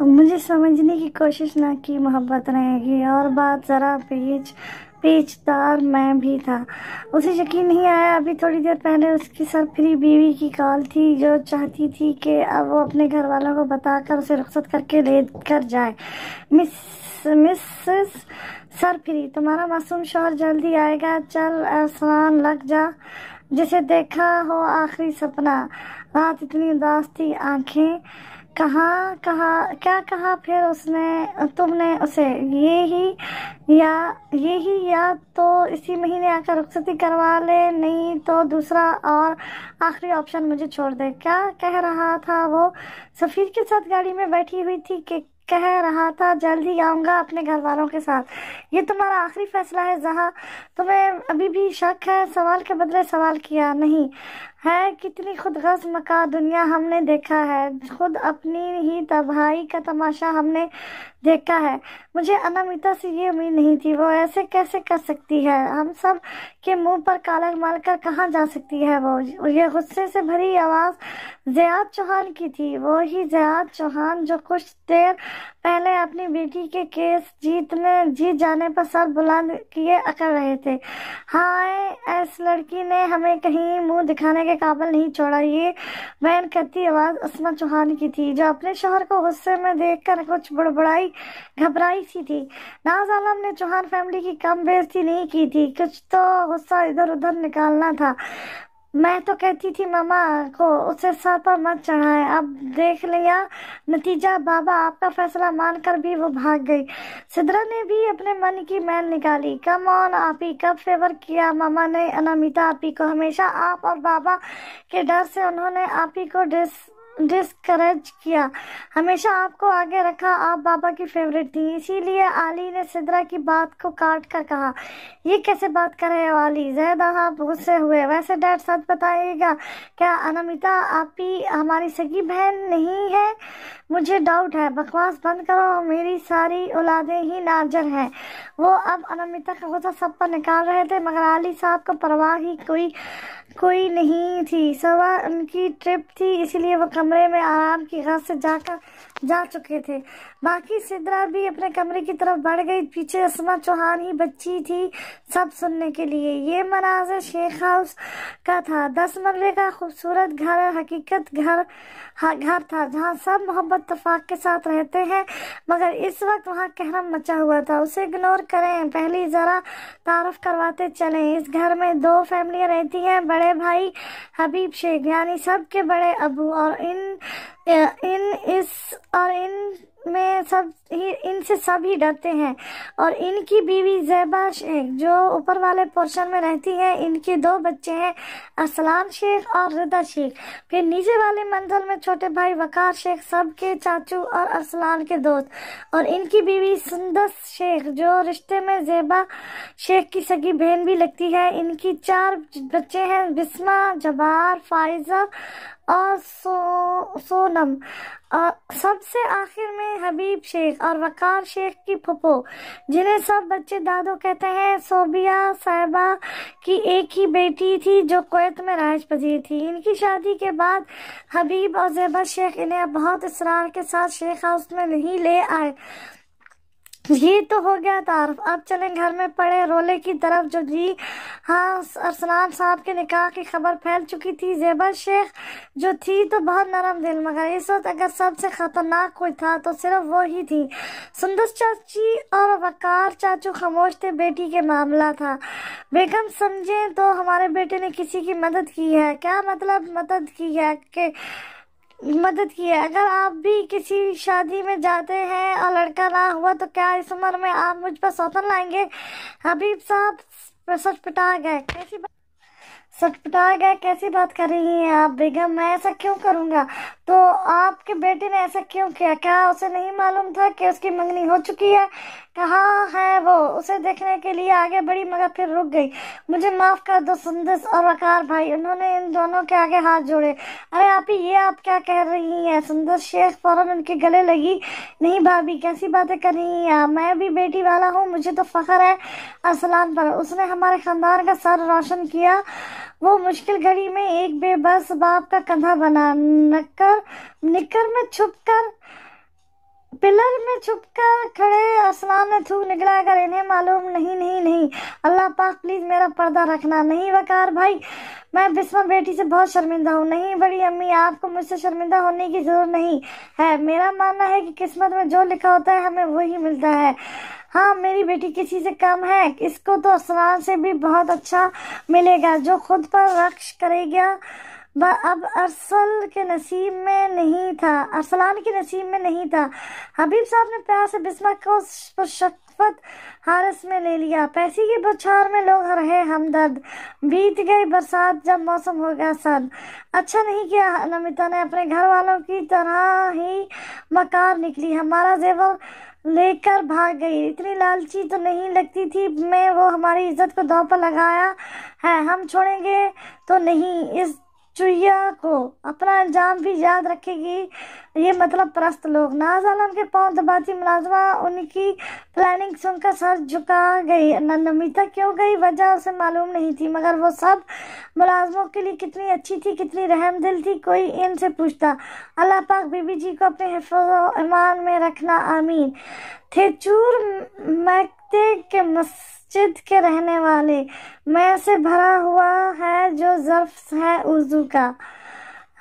मुझे समझने की कोशिश ना की मोहब्बत रहेगी। और बात ज़रा पेचदार मैं भी था। उसे यकीन नहीं आया। अभी थोड़ी देर पहले उसकी सरफिरी बीवी की कॉल थी, जो चाहती थी कि अब वो अपने घर वालों को बताकर उसे रुखसत करके लेकर जाए। मिसेस सरफिरी, तुम्हारा मासूम शौहर जल्दी आएगा, चल आसान लग जा। जिसे देखा हो आखिरी सपना। रात इतनी उदास थी, आंखें क्या कहा फिर उसने, तुमने उसे? यही या तो इसी महीने आकर रुखसती करवा ले, नहीं तो दूसरा और आखिरी ऑप्शन मुझे छोड़ दे। क्या कह रहा था वो? सफीर के साथ गाड़ी में बैठी हुई थी कि कह रहा था जल्द ही आऊंगा अपने घर वालों के साथ। ये तुम्हारा आखिरी फैसला है जहाँ? तुम्हें अभी भी शक है? सवाल के बदले सवाल किया। नहीं है। कितनी खुदगर्ज मका दुनिया हमने देखा है, खुद अपनी ही तबाही का तमाशा हमने देखा है। मुझे अनामिता से ये उम्मीद नहीं थी। वो ऐसे कैसे कर सकती है? हम सब के मुंह पर काला मारकर कहाँ जा सकती है वो? ये गुस्से से भरी आवाज ज़ियाद चौहान की थी। वो ही ज़ियाद चौहान जो कुछ देर पहले अपनी बेटी के केस जीत जाने पर सर बुलंद किए अकड़ रहे थे। हाय, इस लड़की ने हमें कहीं मुंह दिखाने के काबिल नहीं छोड़ा। ये बयान करती आवाज अस्मा चौहान की थी, जो अपने शौहर को गुस्से में देखकर कुछ घबराई सी थी। नाज आलम ने चौहान फैमिली की कम बेइज्जती नहीं की थी, कुछ तो गुस्सा इधर उधर निकालना था। मैं तो कहती थी मामा को उसे सर पर मत चढ़ाएं। अब देख लिया नतीजा। बाबा आपका फैसला मानकर भी वो भाग गई। सिद्रा ने भी अपने मन की मैल निकाली। कम ऑन आपी, कब फेवर किया मामा ने अनामिता आपी को? हमेशा आप और बाबा के डर से उन्होंने आपी को डिस्करेज किया, हमेशा आपको आगे रखा। आप बाबा की फेवरेट थी। इसीलिए आली ने सिद्रा की बात को काट कर कहा, ये कैसे बात कर रहे हो आली? जैद आप गुस्से हुए। वैसे डैड सच बताइएगा, क्या अनामिता आपी हमारी सगी बहन नहीं है? मुझे डाउट है। बकवास बंद करो, मेरी सारी औलादें ही नाजर हैं। वो अब अनामिता का गुस्सा सब पर निकाल रहे थे, मगर आली साहब को परवाह ही कोई नहीं थी। सुबह उनकी ट्रिप थी, इसलिए वो कमरे में आराम की गज़ से जा चुके थे। बाकी सिद्रा भी अपने कमरे की तरफ बढ़ गई। पीछे अस्मा चौहान ही बच्ची थी सब सुनने के लिए। ये मनाज़र शेख हाउस का था। 10 मरले का खूबसूरत घर, हकीकत घर था, जहाँ सब मोहब्बत तफाक के साथ रहते हैं, मगर इस वक्त वहाँ कहरम मचा हुआ था। उसे इग्नोर करें, पहली जरा तारफ करवाते चलें। इस घर में 2 फैमिलियाँ रहती हैं। बड़े भाई हबीब शेख, यानी सब के बड़े अबू, और इनसे सब ही डरते हैं। और इनकी बीवी ज़ैबा शेख, जो ऊपर वाले पोर्शन में रहती है। इनके 2 बच्चे हैं, अरसलान शेख और रिदा शेख। फिर नीचे वाले मंजिल में छोटे भाई वकार शेख, सबके चाचू और अरसलान के दोस्त। और इनकी बीवी सुंदस शेख, जो रिश्ते में ज़ैबा शेख की सगी बहन भी लगती है। इनकी 4 बच्चे हैं, बिस्मा, जबार, फाइजा और सोनम। और सबसे आखिर में हबीब शेख और वकार शेख की फुफो, जिन्हें सब बच्चे दादो कहते हैं। सोबिया साहिबा की एक ही बेटी थी, जो कुवैत में रहायश पजीर थी। इनकी शादी के बाद हबीब और ज़ैबा शेख इन्हें बहुत इसरार के साथ शेख हाउस में नहीं ले आए। ये तो हो गया तारफ। अब चलें घर में पड़े रोले की तरफ। जो जी हाँ, अरसलान साहब के निकाह की खबर फैल चुकी थी। ज़ैबा शेख जो थी तो बहुत नरम दिल, मगर इस वक्त अगर सबसे खतरनाक कोई था तो सिर्फ वो ही थी। सुंदस चाची और वकार चाचू खामोश थे। बेटी के मामला था। बेगम समझे तो हमारे बेटे ने किसी की मदद की है। क्या मतलब मदद की है? अगर आप भी किसी शादी में जाते हैं और लड़का ना हुआ तो क्या इस उम्र में आप मुझ पर सौतन लाएंगे? हबीब साहब सचपटा गए। कैसी बात कर रही हैं आप बेगम? मैं ऐसा क्यों करूंगा? तो आपके बेटे ने ऐसा क्यों किया? क्या उसे नहीं मालूम था कि उसकी मंगनी हो चुकी है? कहाँ है वो? उसे देखने के लिए आगे बढ़ी, मगर फिर रुक गई। मुझे माफ कर दो सुंदस और वकार भाई। उन्होंने इन दोनों के आगे हाथ जोड़े। अरे आप क्या कह रही हैं? सुंदस शेख फौरन उनके गले लगी। नहीं भाभी, कैसी बातें कर रही हैं आप? मैं भी बेटी वाला हूँ, मुझे तो फख्र है अरसलान पर। उसने हमारे खानदान का सर रोशन किया। वो मुश्किल घड़ी में एक बेबस बाप का कंधा बना, निकर में छुप कर पिलर में छुप कर खड़े अरसलान ने थूक निकला कर, इन्हें मालूम नहीं नहीं नहीं, अल्लाह पाक प्लीज मेरा पर्दा रखना। नहीं वकार भाई, मैं बिस्मा बेटी से बहुत शर्मिंदा हूँ। नहीं बड़ी अम्मी, आपको मुझसे शर्मिंदा होने की जरूरत नहीं है। मेरा मानना है कि किस्मत में जो लिखा होता है हमें वही मिलता है। हाँ, मेरी बेटी किसी से कम है, इसको तो अरसलान से भी बहुत अच्छा मिलेगा जो खुद पर रक्श करेगा। अब अरसलान के नसीब में नहीं था। हबीब साहब ने प्यार से बिस्मा को शफकत हारस में ले लिया। पैसे की बौछार में लोग रहे हमदर्द। बीत गई बरसात, जब मौसम हो गया सर्द। अच्छा नहीं किया नमिता ने अपने घर वालों की तरह ही मकार निकली, हमारा जेवर लेकर भाग गई। इतनी लालची तो नहीं लगती थी मैं, वो हमारी इज्जत को दांव पर लगाया है, हम छोड़ेंगे तो नहीं इस चुईया को। अपना अंजाम भी याद रखेगी ये मतलब परस्त लोग। नाज आलम के पांव दबाती मुलाजमा उनकी प्लानिंग सुनकर सर झुका गई। नमिता क्यों गई वजह उसे मालूम नहीं थी, मगर वो सब मुलाजमों के लिए कितनी अच्छी थी, कितनी रहमदिल थी, कोई इनसे पूछता। अल्लाह पाक बीबी जी को अपने हिफ्ज़ ईमान में रखना, आमीन। थे चूर मैकते के मस्जिद के रहने वाले, मैं से भरा हुआ है जो ज़र्फ है उर्दू का।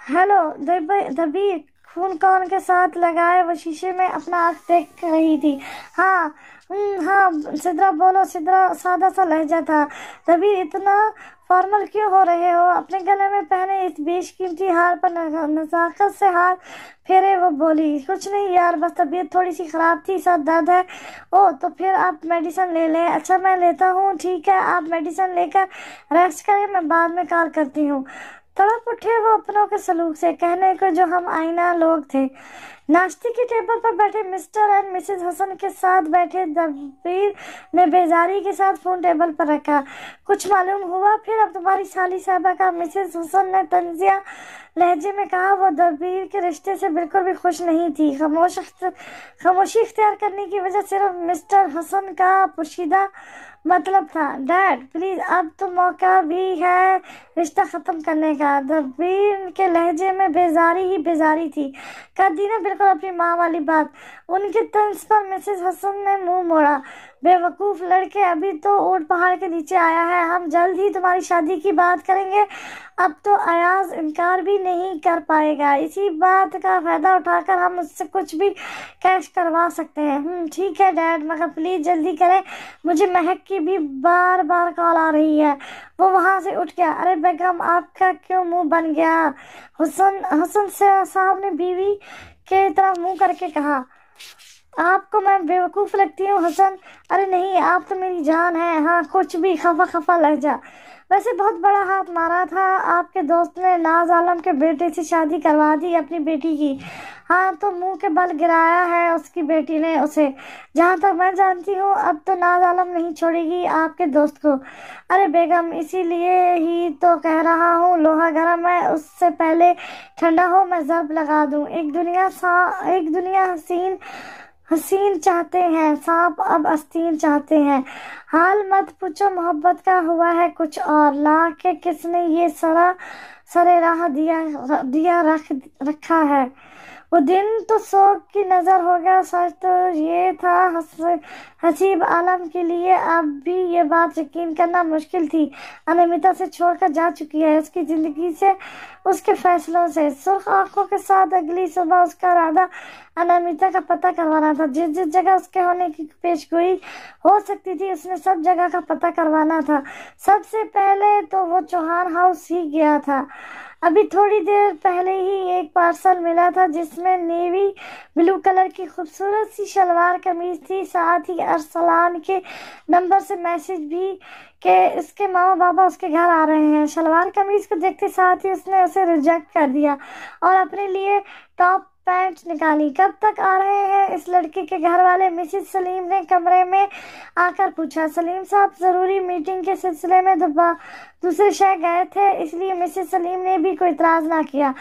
हेलो दबीर, खून कौन के साथ लगाए, वो शीशे में अपना आँख देख रही थी। हाँ सिद्रा बोलो। सिद्रा सादा सा लहजा था। दबीर, इतना फॉर्मल क्यों हो रहे हो? अपने गले में पहने इस बेशकीमती हार पर नज़ाकत से हाथ फेरे वो बोली। कुछ नहीं यार, बस तबीयत थोड़ी सी ख़राब थी, सर दर्द है। ओ तो फिर आप मेडिसिन ले लें। अच्छा मैं लेता हूँ, ठीक है आप मेडिसिन लेकर रेस्ट करें, मैं बाद में कॉल करती हूँ। तड़प उठे वो अपनों के सलूक से, कहने को जो हम आईना लोग थे। नाश्ते की टेबल पर बैठे मिस्टर एंड मिसेस हसन के साथ बैठे दबीर ने बेजारी के साथ फोन टेबल पर रखा। कुछ मालूम हुआ फिर? अब तुम्हारी साली साहबा का, मिसेस हसन ने तंजिया लहजे में कहा। वो दबीर के रिश्ते से बिल्कुल भी खुश नहीं थी। खामोशी इख्तियार करने की वजह सिर्फ मिस्टर हसन का पोशीदा मतलब था। डैड प्लीज, अब तो मौका भी है रिश्ता खत्म करने का। दबीर के लहजे में बेजारी ही बेजारी थी। कर दी ना बिल्कुल अपनी माँ वाली बात। उनके तंज पर मिसेस हसन ने मुंह मोड़ा। बेवकूफ लड़के, अभी तो ऊंट पहाड़ के नीचे आया है, हम जल्द ही तुम्हारी शादी की बात करेंगे। अब तो अयाज इनकार भी नहीं कर पाएगा। इसी बात का फायदा उठाकर हम उससे कुछ भी कैश करवा सकते हैं। ठीक है डैड, मगर प्लीज जल्दी करें, मुझे महक की भी बार बार कॉल आ रही है। वो वहां से उठ गया। अरे बेगम, आपका क्यों मुंह बन गया? हसन साहब ने बीवी के तरफ मुंह करके कहा। आपको मैं बेवकूफ़ लगती हूँ हसन? अरे नहीं, आप तो मेरी जान है। हाँ कुछ भी, खफा खफा लहजा। वैसे बहुत बड़ा हाथ मारा था आपके दोस्त ने, नाज आलम के बेटे से शादी करवा दी अपनी बेटी की। हाँ तो मुंह के बल गिराया है उसकी बेटी ने उसे। जहाँ तक मैं जानती हूँ अब तो नाज आलम नहीं छोड़ेगी आपके दोस्त को। अरे बेगम, इसीलिए ही तो कह रहा हूँ लोहा गर्म है, उससे पहले ठंडा हो मैं ज़रब लगा दूँ। एक दुनिया हसीन चाहते हैं सांप, अब आस्तीन चाहते हैं। हाल मत पूछो, मोहब्बत का हुआ है कुछ और। ला के किसने ये सरे राह दिया रखा है। वो दिन तो शौक की नजर हो गया, सच तो ये था हसीब आलम के लिए अब भी ये बात यकीन करना मुश्किल थी। अनिमिता से छोड़कर जा चुकी है, उसकी जिंदगी से, उसके फैसलों से। सुर्ख आंखों के साथ अगली सुबह उसका इरादा अनिमिता का पता करवाना था। जिस जिस जगह उसके होने की पेशगोई हो सकती थी उसने सब जगह का पता करवाना था। सबसे पहले तो वो चौहान हाउस ही गया था। अभी थोड़ी देर पहले ही एक पार्सल मिला था जिसमें नेवी ब्लू कलर की खूबसूरत सी शलवार कमीज थी। साथ ही अरसलान के नंबर से मैसेज भी कि इसके मामा बाबा उसके घर आ रहे हैं। शलवार कमीज को देखते साथ ही उसने उसे रिजेक्ट कर दिया और अपने लिए टॉप पैंट निकाली। कब तक आ रहे हैं इस लड़के के घर वाले? मिसेस सलीम ने कमरे में आकर पूछा। सलीम साहब जरूरी मीटिंग के सिलसिले में दूसरे शहर गए थे, इसलिए मिसेस सलीम ने भी कोई इतराज ना किया।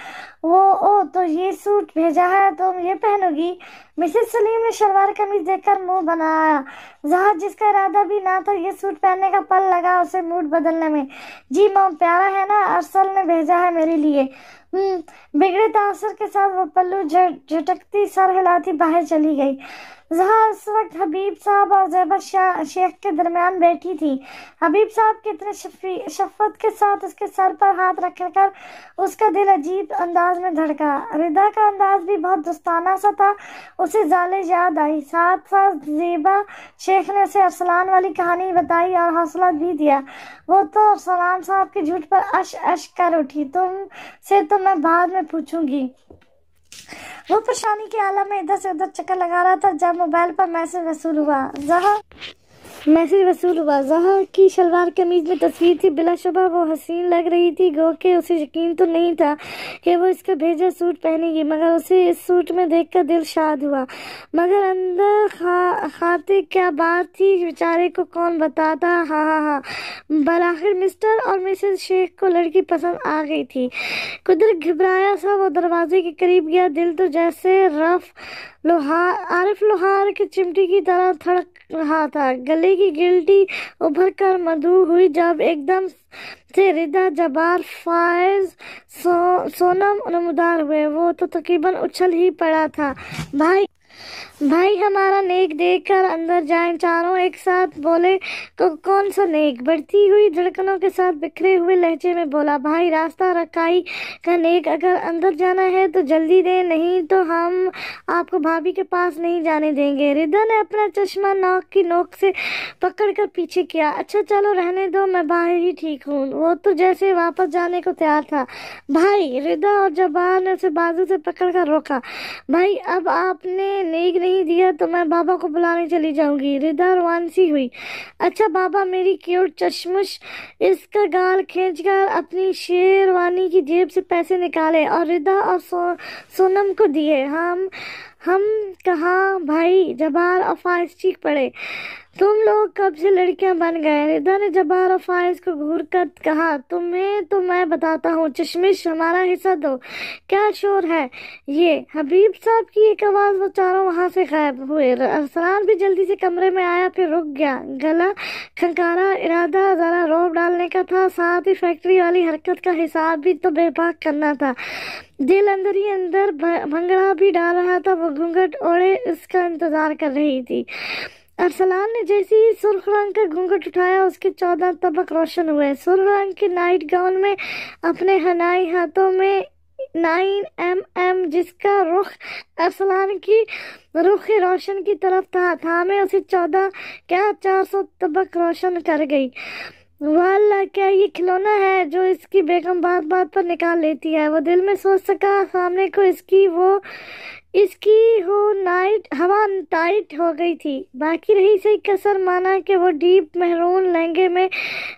ओ तो ये सूट भेजा है, तुम ये पहनोगी? मिसेस सलीम ने शलवार कमीज देखकर मुंह बनाया। जहां जिसका इरादा भी ना था ये सूट पहनने का पल लगा उसे मूड बदलने में। जी मॉम, प्यारा है ना, अरसल ने भेजा है मेरे लिए। बिगड़े तासर के साथ वो पल्लू झटकती सर हिलाती बाहर चली गई। जहाँ उस वक्त हबीब साहब और ज़ेबा शेख के दरमियान बैठी थी। हबीब साहब कितने शफ़क़त के साथ उसके सर पर हाथ रखकर उसका दिल अजीब अंदाज में धड़का। रिदा का अंदाज भी बहुत दोस्ताना सा था। उसे जाले याद आई। साथ साथ ज़ेबा शेख ने उसे अरसलान वाली कहानी बताई और हौसला भी दिया। वो तो अरसलान साहब के झूठ पर अश अश कर उठी। तुमसे तो मैं बाद में पूछूंगी। वो परेशानी के आलम में इधर से उधर चक्कर लगा रहा था जब मोबाइल पर मैसेज वसूल हुआ। जहाँ की शलवार कमीज में तस्वीर थी। बिलाशुबा वो हसीन लग रही थी। गो के उसे यकीन तो नहीं था कि वो इसका भेजा सूट पहनेगी, मगर उसे इस सूट में देखकर दिल शाद हुआ। मगर अंदर खाते क्या बात थी, बेचारे को कौन बताता। हाँ। बलाखिर मिस्टर और मिसेस शेख को लड़की पसंद आ गई थी। कुदरत घबराया सा वो दरवाजे के करीब गया। दिल तो जैसे आरिफ लोहार की चिमटी की तरह धड़क रहा था। गले की गिल्टी उभर कर मधु हुई जब एकदम से रिदा, जब्बार, फायज, सोनम नमदार हुए। वो तो तकरीबन उछल ही पड़ा था। भाई हमारा नेक देख कर अंदर जाएं। चारों एक साथ बोले। कौन सा नेक? बढ़ती हुई धड़कनों के साथ बिखरे हुए लहजे में बोला भाई, रास्ता रकाई का नेक। अगर अंदर जाना है तो जल्दी दे, नहीं तो हम आपको भाभी के पास नहीं जाने देंगे। रिदा ने अपना चश्मा नाक की नोक से पकड़कर पीछे किया। अच्छा चलो रहने दो, मैं बाहर ही ठीक हूँ। वो तो जैसे वापस जाने को तैयार था। भाई, रिदा और जब्बार ने उसे बाजू से पकड़कर रोका। भाई अब आपने नेक नहीं दिया तो मैं बाबा को बुलाने चली जाऊंगी। रिदा रवान सी हुई। अच्छा बाबा, मेरी क्यूट चश्मुश। इसका गाल खींचकर अपनी शेरवानी की जेब से पैसे निकाले और रिदा और सोनम को दिए। हम कहाँ भाई? जब्बार और फायज चीख पड़े। तुम लोग कब से लड़कियां बन गए? रिदा ने जब्बार और फायज को घूर कर कहा। तुम्हें तो मैं बताता हूँ। चश्मिश, हमारा हिस्सा दो। क्या शोर है ये? हबीब साहब की एक आवाज। वो चारों वहां से गायब हुए। अरसलान भी जल्दी से कमरे में आया, फिर रुक गया। गला खंकारा। इरादा जरा रोब डालने का था, साथ ही फैक्ट्री वाली हरकत का हिसाब भी तो बेबाक करना था। दिल अंदर ही अंदर भंगड़ा भी डाल रहा था। वो घूंघट ओढ़े उसका इंतजार कर रही थी। अरसलान ने जैसे ही सुर्ख रंग का घूंघट उठाया, उसके 14 तबक रोशन हुए। सुर्ख रंग के नाइट गाउन में, अपने हनाई हाथों में 9mm, जिसका रुख अरसलान की रुख रोशन की तरफ था, थामे उसे 14 क्या 400 तबक रोशन कर गई। वाला, क्या ये खिलौना है जो इसकी बेगम बात बात पर निकाल लेती है? वो दिल में सोच सका। सामने को इसकी हवा टाइट हो गई थी। बाकी रही सही कसर, माना कि वो डीप महरून लहंगे में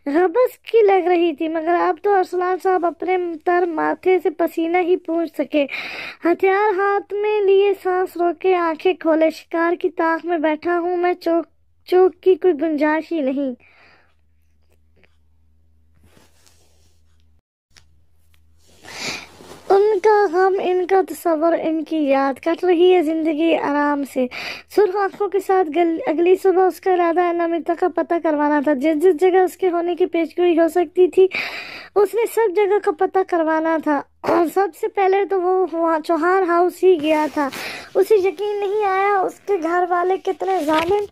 गबस की लग रही थी। मगर अब तो अरसलान साहब अपने तर माथे से पसीना ही पूंछ सके। हथियार हाथ में लिए सांस रोके, आंखें खोले। शिकार की ताक में बैठा हूँ मैं, चौक की कोई गुंजाइश ही नहीं। उनका गम, इनका तस्वर, इनकी याद। कट रही है जिंदगी आराम से। सुर्ख आंखों के साथ अगली सुबह उसका इरादा नमिता का पता करवाना था। जिस जगह उसके होने की पेशगोई हो सकती थी, उसने सब जगह का पता करवाना था। और सबसे पहले तो वो वहाँ चौहान हाउस ही गया था। उसे यकीन नहीं आया उसके घर वाले कितने जालिम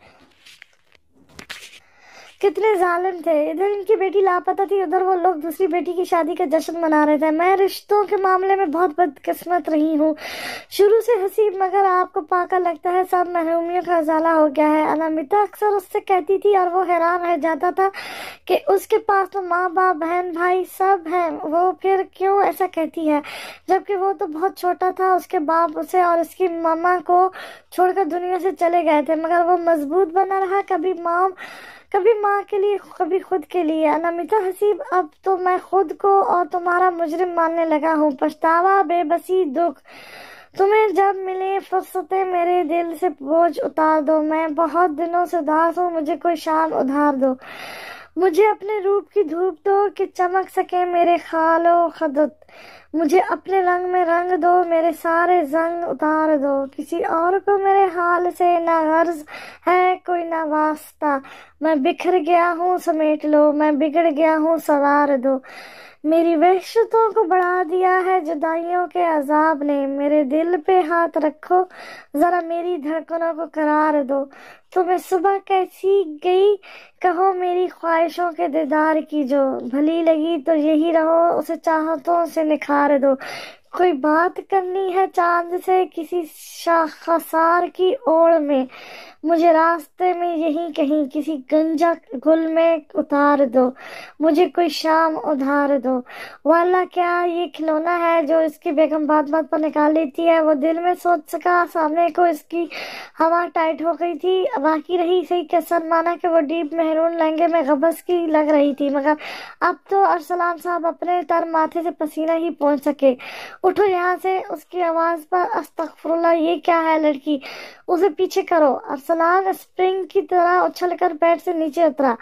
थे। इधर इनकी बेटी लापता थी, उधर वो लोग दूसरी बेटी की शादी का जश्न मना रहे थे। मैं रिश्तों के मामले में बहुत बदकिस्मत रही हूँ, शुरू से हसीब, मगर आपको पाकर लगता है सब महरूमियों का उजाला हो गया है। अनामिता अक्सर उससे कहती थी और वो हैरान रह जाता था कि उसके पास तो माँ बाप, बहन भाई सब हैं। वो फिर क्यों ऐसा कहती है, जबकि वो तो बहुत छोटा था। उसके बाप उसे और उसकी मामा को छोड़कर दुनिया से चले गए थे, मगर वो मजबूत बना रहा, कभी माँ के लिए, कभी खुद के लिए। अनामिता हसीब, अब तो मैं खुद को और तुम्हारा मुजरिम मानने लगा हूँ। पछतावा, बेबसी, दुख, तुम्हें जब मिले फुर्सतें मेरे दिल से बोझ उतार दो। मैं बहुत दिनों से उदास हूँ, मुझे कोई शाम उधार दो। مجھے اپنے روپ کی دھوپ دو کہ چمک سکے میرے خال و خدت، مجھے اپنے رنگ میں رنگ دو، میرے سارے زنگ اتار دو، کسی اور کو میرے حال سے نہ غرض ہے کوئی نہ واسطہ، میں بکھر گیا ہوں سمیٹ لو، میں بگڑ گیا ہوں سنوار دو، میری وحشتوں کو بڑھا دیا ہے جدائیوں کے عذاب نے، میرے دل پہ ہاتھ رکھو ذرا میری دھڑکنوں کو قرار دو، تمہیں صبح کیسی گئی کہو میری خواہشوں کے دیدار کی، جو بھلی لگی تو یہی رہو اسے چاہتوں سے نکھار دو، کوئی بات کرنی ہے چاند سے کسی شاخسار کی اوڑ میں، مجھے راستے میں یہیں کہیں کسی گنجا گل میں اتار دو، مجھے کوئی شام ادھار دو، واللہ کیا یہ کھلونا ہے جو اس کی بیگم بات بات پر نکال لیتی ہے، وہ دل میں سوچ سکا سامنے کو اس کی ہوا ٹائٹ ہو گئی تھی، باقی رہی صحیح کسر مانا کہ وہ ڈیپ مہرون لہنگے میں غبس کی لگ رہی تھی، مگر اب تو ارسلان صاحب اپنے تر ماتھے سے پسینہ ہی پہنچ سکے۔ اٹھو یہاں سے، اس کی آواز پر استغفراللہ، یہ کیا ہے لڑکی، اسے پیچھے کرو۔ ارسلان اسپرنگ کی طرح اچھل کر بیڈ سے نیچے اترا۔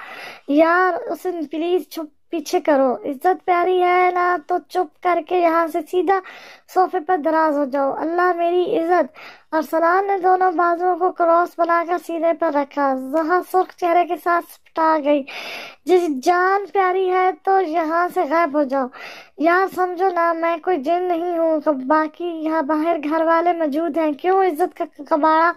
یار اسے پلیز پیچھے کرو، عزت پیاری ہے نا تو چپ کر کے یہاں سے سیدھا صوفے پر دراز ہو جاؤ، اللہ میری عزت۔ ارسلان نے دونوں بازوؤں کو کراس بنا کر سینے پر رکھا۔ زہا سرخ چہرے کے ساتھ سپٹا گئی۔ جی جان پیاری ہے تو یہاں سے غائب ہو جاؤ۔ یار سمجھو نا میں کوئی جن نہیں ہوں، باقی یہاں باہر گھر والے موجود ہیں، کیوں عزت کا کباڑا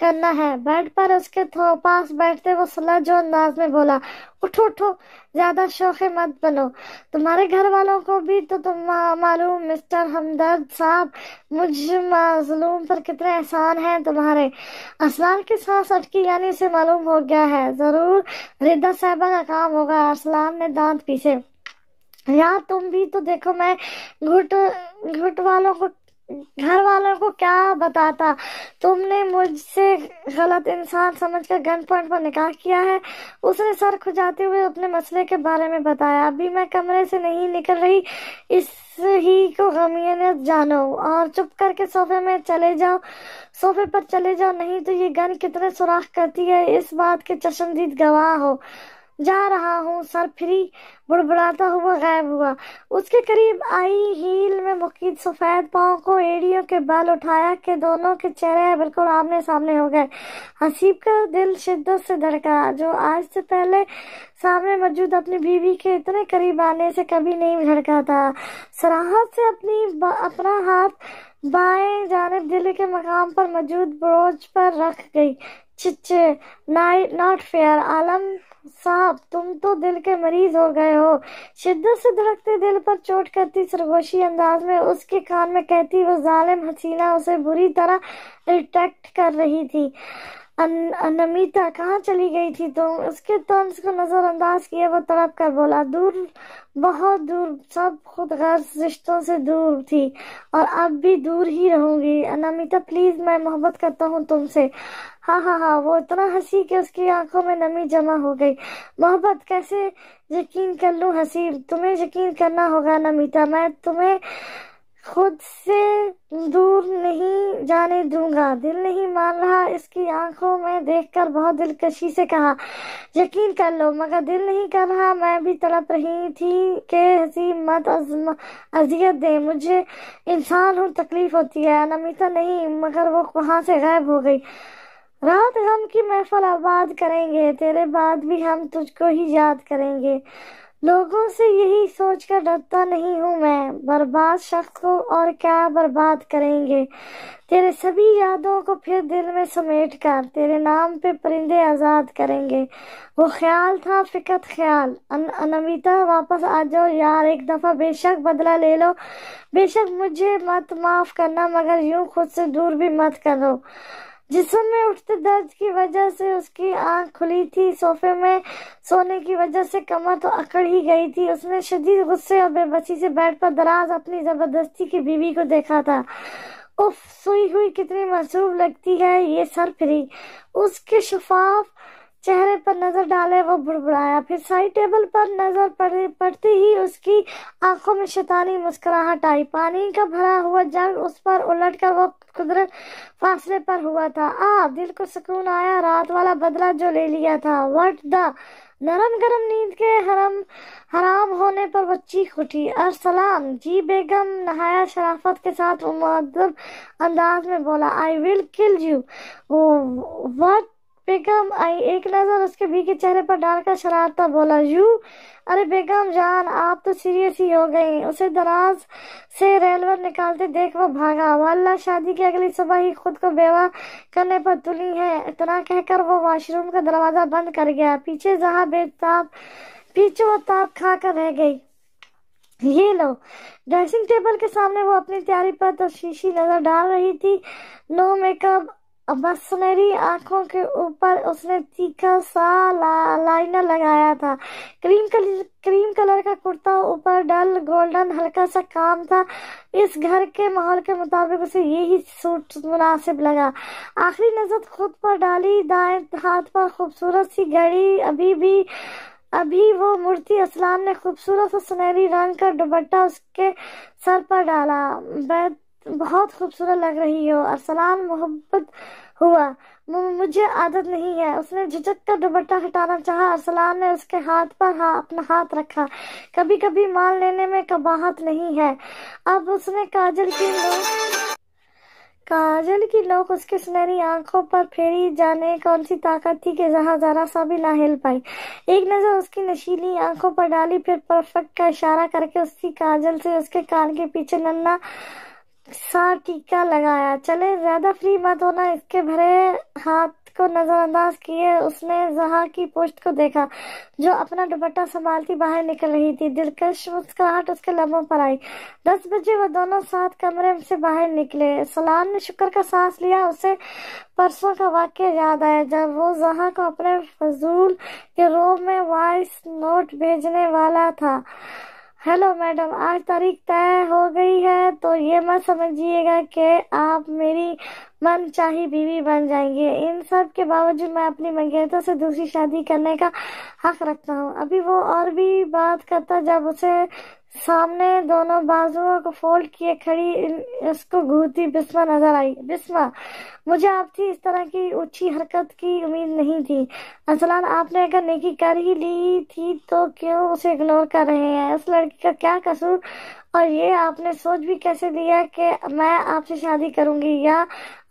کرنا ہے؟ بیڈ پر اس کے پاس بیٹھتے وہ سلجھ و انداز میں بولا، اٹھو اٹھو، زیادہ شوخے مت بنو، تمہارے گھر والوں کو بھی تو معلوم مسٹر ہمدرد صاحب مجھ مظلوم پر کتنے احسان ہیں تمہارے۔ ارسلان کی سانس اٹکی، یعنی اسے معلوم ہو گیا ہے ضرور ردا صاحبہ کا کام ہوگا۔ ارسلان نے دانت پیسے۔ یار تم بھی تو دیکھو، میں گھر والوں کو کیا بتاتا، تم نے مجھ سے غلط انسان سمجھ کر گن پوائنٹ پر نکاح کیا ہے۔ اس نے سر کھجاتے ہوئے اپنے مسئلے کے بارے میں بتایا۔ ابھی میں کمرے سے نہیں نکل رہی، اس ہی کو غمیانت جانو، اور چپ کر کے صوفے پر چلے جاؤ، نہیں تو یہ گن کتنے سوراخ کرتی ہے اس بات کے چشمدید گواہ ہو۔ جا رہا ہوں سر پھری، بڑبڑاتا ہوا غائب ہوا۔ اس کے قریب آئی، ہیل میں مقید سفید پاؤں کو ایڑیوں کے بل اٹھایا کہ دونوں کے چہرے بالکل آمنے سامنے ہو گئے۔ حسیب کا دل شدت سے دھڑکا، جو آج سے پہلے سامنے موجود اپنی بیوی کے اتنے قریب آنے سے کبھی نہیں دھڑکا تھا۔ صراحت سے اپنا ہاتھ بائیں جانب دل کے مقام پر موجود بروج پر رکھ گئی۔ چچے ناٹ فیئر، عالم صاحب تم تو دل کے مریض ہو گئے ہو۔ شدت سے دھڑکتے دل پر چوٹ کرتی سرگوشی انداز میں اس کے کان میں کہتی وہ ظالم حسینہ اسے بری طرح اریٹیکٹ کر رہی تھی۔ نمیتا کہاں چلی گئی تھی تم؟ اس کے طنز کو نظر انداز کیے وہ تڑپ کر بولا، دور، بہت دور، سب خود غرض رشتوں سے دور تھی اور اب بھی دور ہی رہوں گی۔ نمیتا پلیز، میں محبت کرتا ہوں تم سے۔ ہاں ہاں ہاں، وہ اتنا ہنسی کہ اس کی آنکھوں میں نمی جمع ہو گئی۔ محبت کیسے یقین کر لوں حسیب، تمہیں یقین کرنا ہوگا نمیتا، میں تمہیں خود سے دور نہیں جانے دوں گا۔ دل نہیں مان رہا، اس کی آنکھوں میں دیکھ کر بہت دلکشی سے کہا، یقین کر لو، مگر دل نہیں کر رہا۔ میں بھی تڑپ رہی تھی کہ حسیب مت اذیت دے، مجھے انسان ہوں، تکلیف ہوتی ہے۔ نمیتا نہیں، مگر وہ وہاں سے غائب ہو گئی۔ رات غم کی محفل آباد کریں گے، تیرے بعد بھی ہم تجھ کو ہی یاد کریں گے۔ لوگوں سے یہی سوچ کر ڈرتا نہیں ہوں میں، برباد شخص کو اور کیا برباد کریں گے، تیرے سبھی یادوں کو پھر دل میں سمیٹ کر تیرے نام پہ پرندے آزاد کریں گے۔ وہ خیال تھا، فقط خیال۔ نمیتا واپس آ جاؤ یار، ایک دفعہ بے شک بدلہ لے لو، بے شک مجھے مت معاف کرنا، مگر یوں خود سے دور بھی مت کرو۔ جسم میں اٹھتے درد کی وجہ سے اس کی آنکھ کھلی تھی، صوفے میں سونے کی وجہ سے کمر تو اکڑ ہی گئی تھی۔ اس نے شدید غصے اور بے بسی سے بیڈ پر دراز اپنی زبردستی کی بیوی کو دیکھا تھا۔ اف، سوئی ہوئی کتنی معصوم لگتی ہے یہ سر پھری۔ اس کے شفاف چہرے پر نظر ڈالے وہ بڑبڑایا، پھر سائڈ ٹیبل پر نظر پڑتے ہی اس کی آنکھوں میں شیطانی مسکراہٹ آئی۔ پانی کا بھرا ہوا جگ اس پر الٹ کر وہ قدرت فاصلے پر ہوا تھا۔ دل کو سکون آیا، رات والا بدلہ جو لے لیا تھا۔ What the! نرم گرم نیند کے حرام ہونے پر وہ چیخ اٹھی۔ ارسلان جی بیگم نہایت شرافت کے ساتھ مؤدب انداز میں بولا، آئی ول کل یو۔ وٹ بیگم آئی ایک نظر اس کے بھیگے چہرے پر ڈال کر شرارتا بولا، یو؟ ارے بیگم جان آپ تو سیریس ہی ہو گئی۔ اسے دراز سے ریولور نکالتے دیکھ وہ بھاگا، واللہ شادی کی اگلی صبح ہی خود کو بیوہ کرنے پر تلی ہے۔ اتنا کہہ کر وہ واش روم کا دروازہ بند کر گیا۔ پیچھے وہ تاب کھا کر رہ گئی۔ یہ لو۔ ڈریسنگ ٹیبل کے سامنے وہ اپنی تیاری پر تشویشی نظر ڈال رہی تھی۔ نو میک اپ، بس سنہری آنکھوں کے اوپر اس نے تیکھا سا لائنر لگایا تھا۔ کریم کلر کا کرتا، اوپر ڈل گولڈن ہلکا سا کام تھا۔ اس گھر کے ماحول کے مطابق اسے یہی سوٹ مناسب لگا۔ آخری نظر خود پر ڈالی، دائیں ہاتھ پر خوبصورت سی گھڑی ابھی وہ مڑتی ارسلان نے خوبصورت سا سنہری رنگ کا دوپٹہ اس کے سر پر ڈالا۔ بہت خوبصورت لگ رہی ہو۔ ارسلان محبت ہوا، مجھے عادت نہیں ہے۔ اس نے جھجک کر دوپٹہ ہٹانا چاہا۔ ارسلان نے اس کے ہاتھ پر اپنا ہاتھ رکھا۔ کبھی کبھی مان لینے میں قباحت نہیں ہے۔ اب اس نے کاجل کی نوک اس کی سنہری آنکھوں پر پھیری، جانے کون سی طاقت تھی کہ ذرا سا بھی نہ ہل پائی۔ ایک نظر اس کی نشیلی آنکھوں پر ڈالی، پھر پرفیکٹ کا اشارہ کر کے اسی کاجل سے اس کے کان کے پیچھے ننھا سا ٹیکا لگایا۔ چلے زیادہ فری مت ہونا۔ اس کے بھرے ہاتھ کو نظر انداز کیے اس نے زہا کی پشت کو دیکھا جو اپنا دوپٹہ سنبھالتی باہر نکل رہی تھی۔ دلکش مسکراہٹ اس کے لبوں پر آئی۔ 10 بجے وہ دونوں ساتھ کمرے سے باہر نکلے۔ ارسلان نے شکر کا سانس لیا۔ اسے پرسوں کا واقعہ یاد آیا جب وہ زہا کو اپنے فضول کے روم میں وائس نوٹ بھیجنے والا تھا۔ ہیلو میڈم، آج تاریخ طے ہو گئی ہے تو یہ مت سمجھیے گا کہ آپ میری من چاہی بیوی بن جائیں گے۔ ان سب کے باوجود میں اپنی منگیتر سے دوسری شادی کرنے کا حق رکھتا ہوں۔ ابھی وہ اور بھی بات کرتا جب اسے سامنے دونوں بازوؤں کو فولڈ کیے کھڑی اس کو گھورتی بسمہ نظر آئی۔ بسمہ، مجھے آپ کی اس طرح کی اونچی حرکت کی امید نہیں تھی۔ ارسلان، آپ نے اگر نیکی کر ہی لی تھی تو کیوں اسے اگنور کر رہے ہیں؟ اس لڑکی کا کیا قصور؟ اور یہ آپ نے سوچ بھی کیسے لیا کہ میں آپ سے شادی کروں گی یا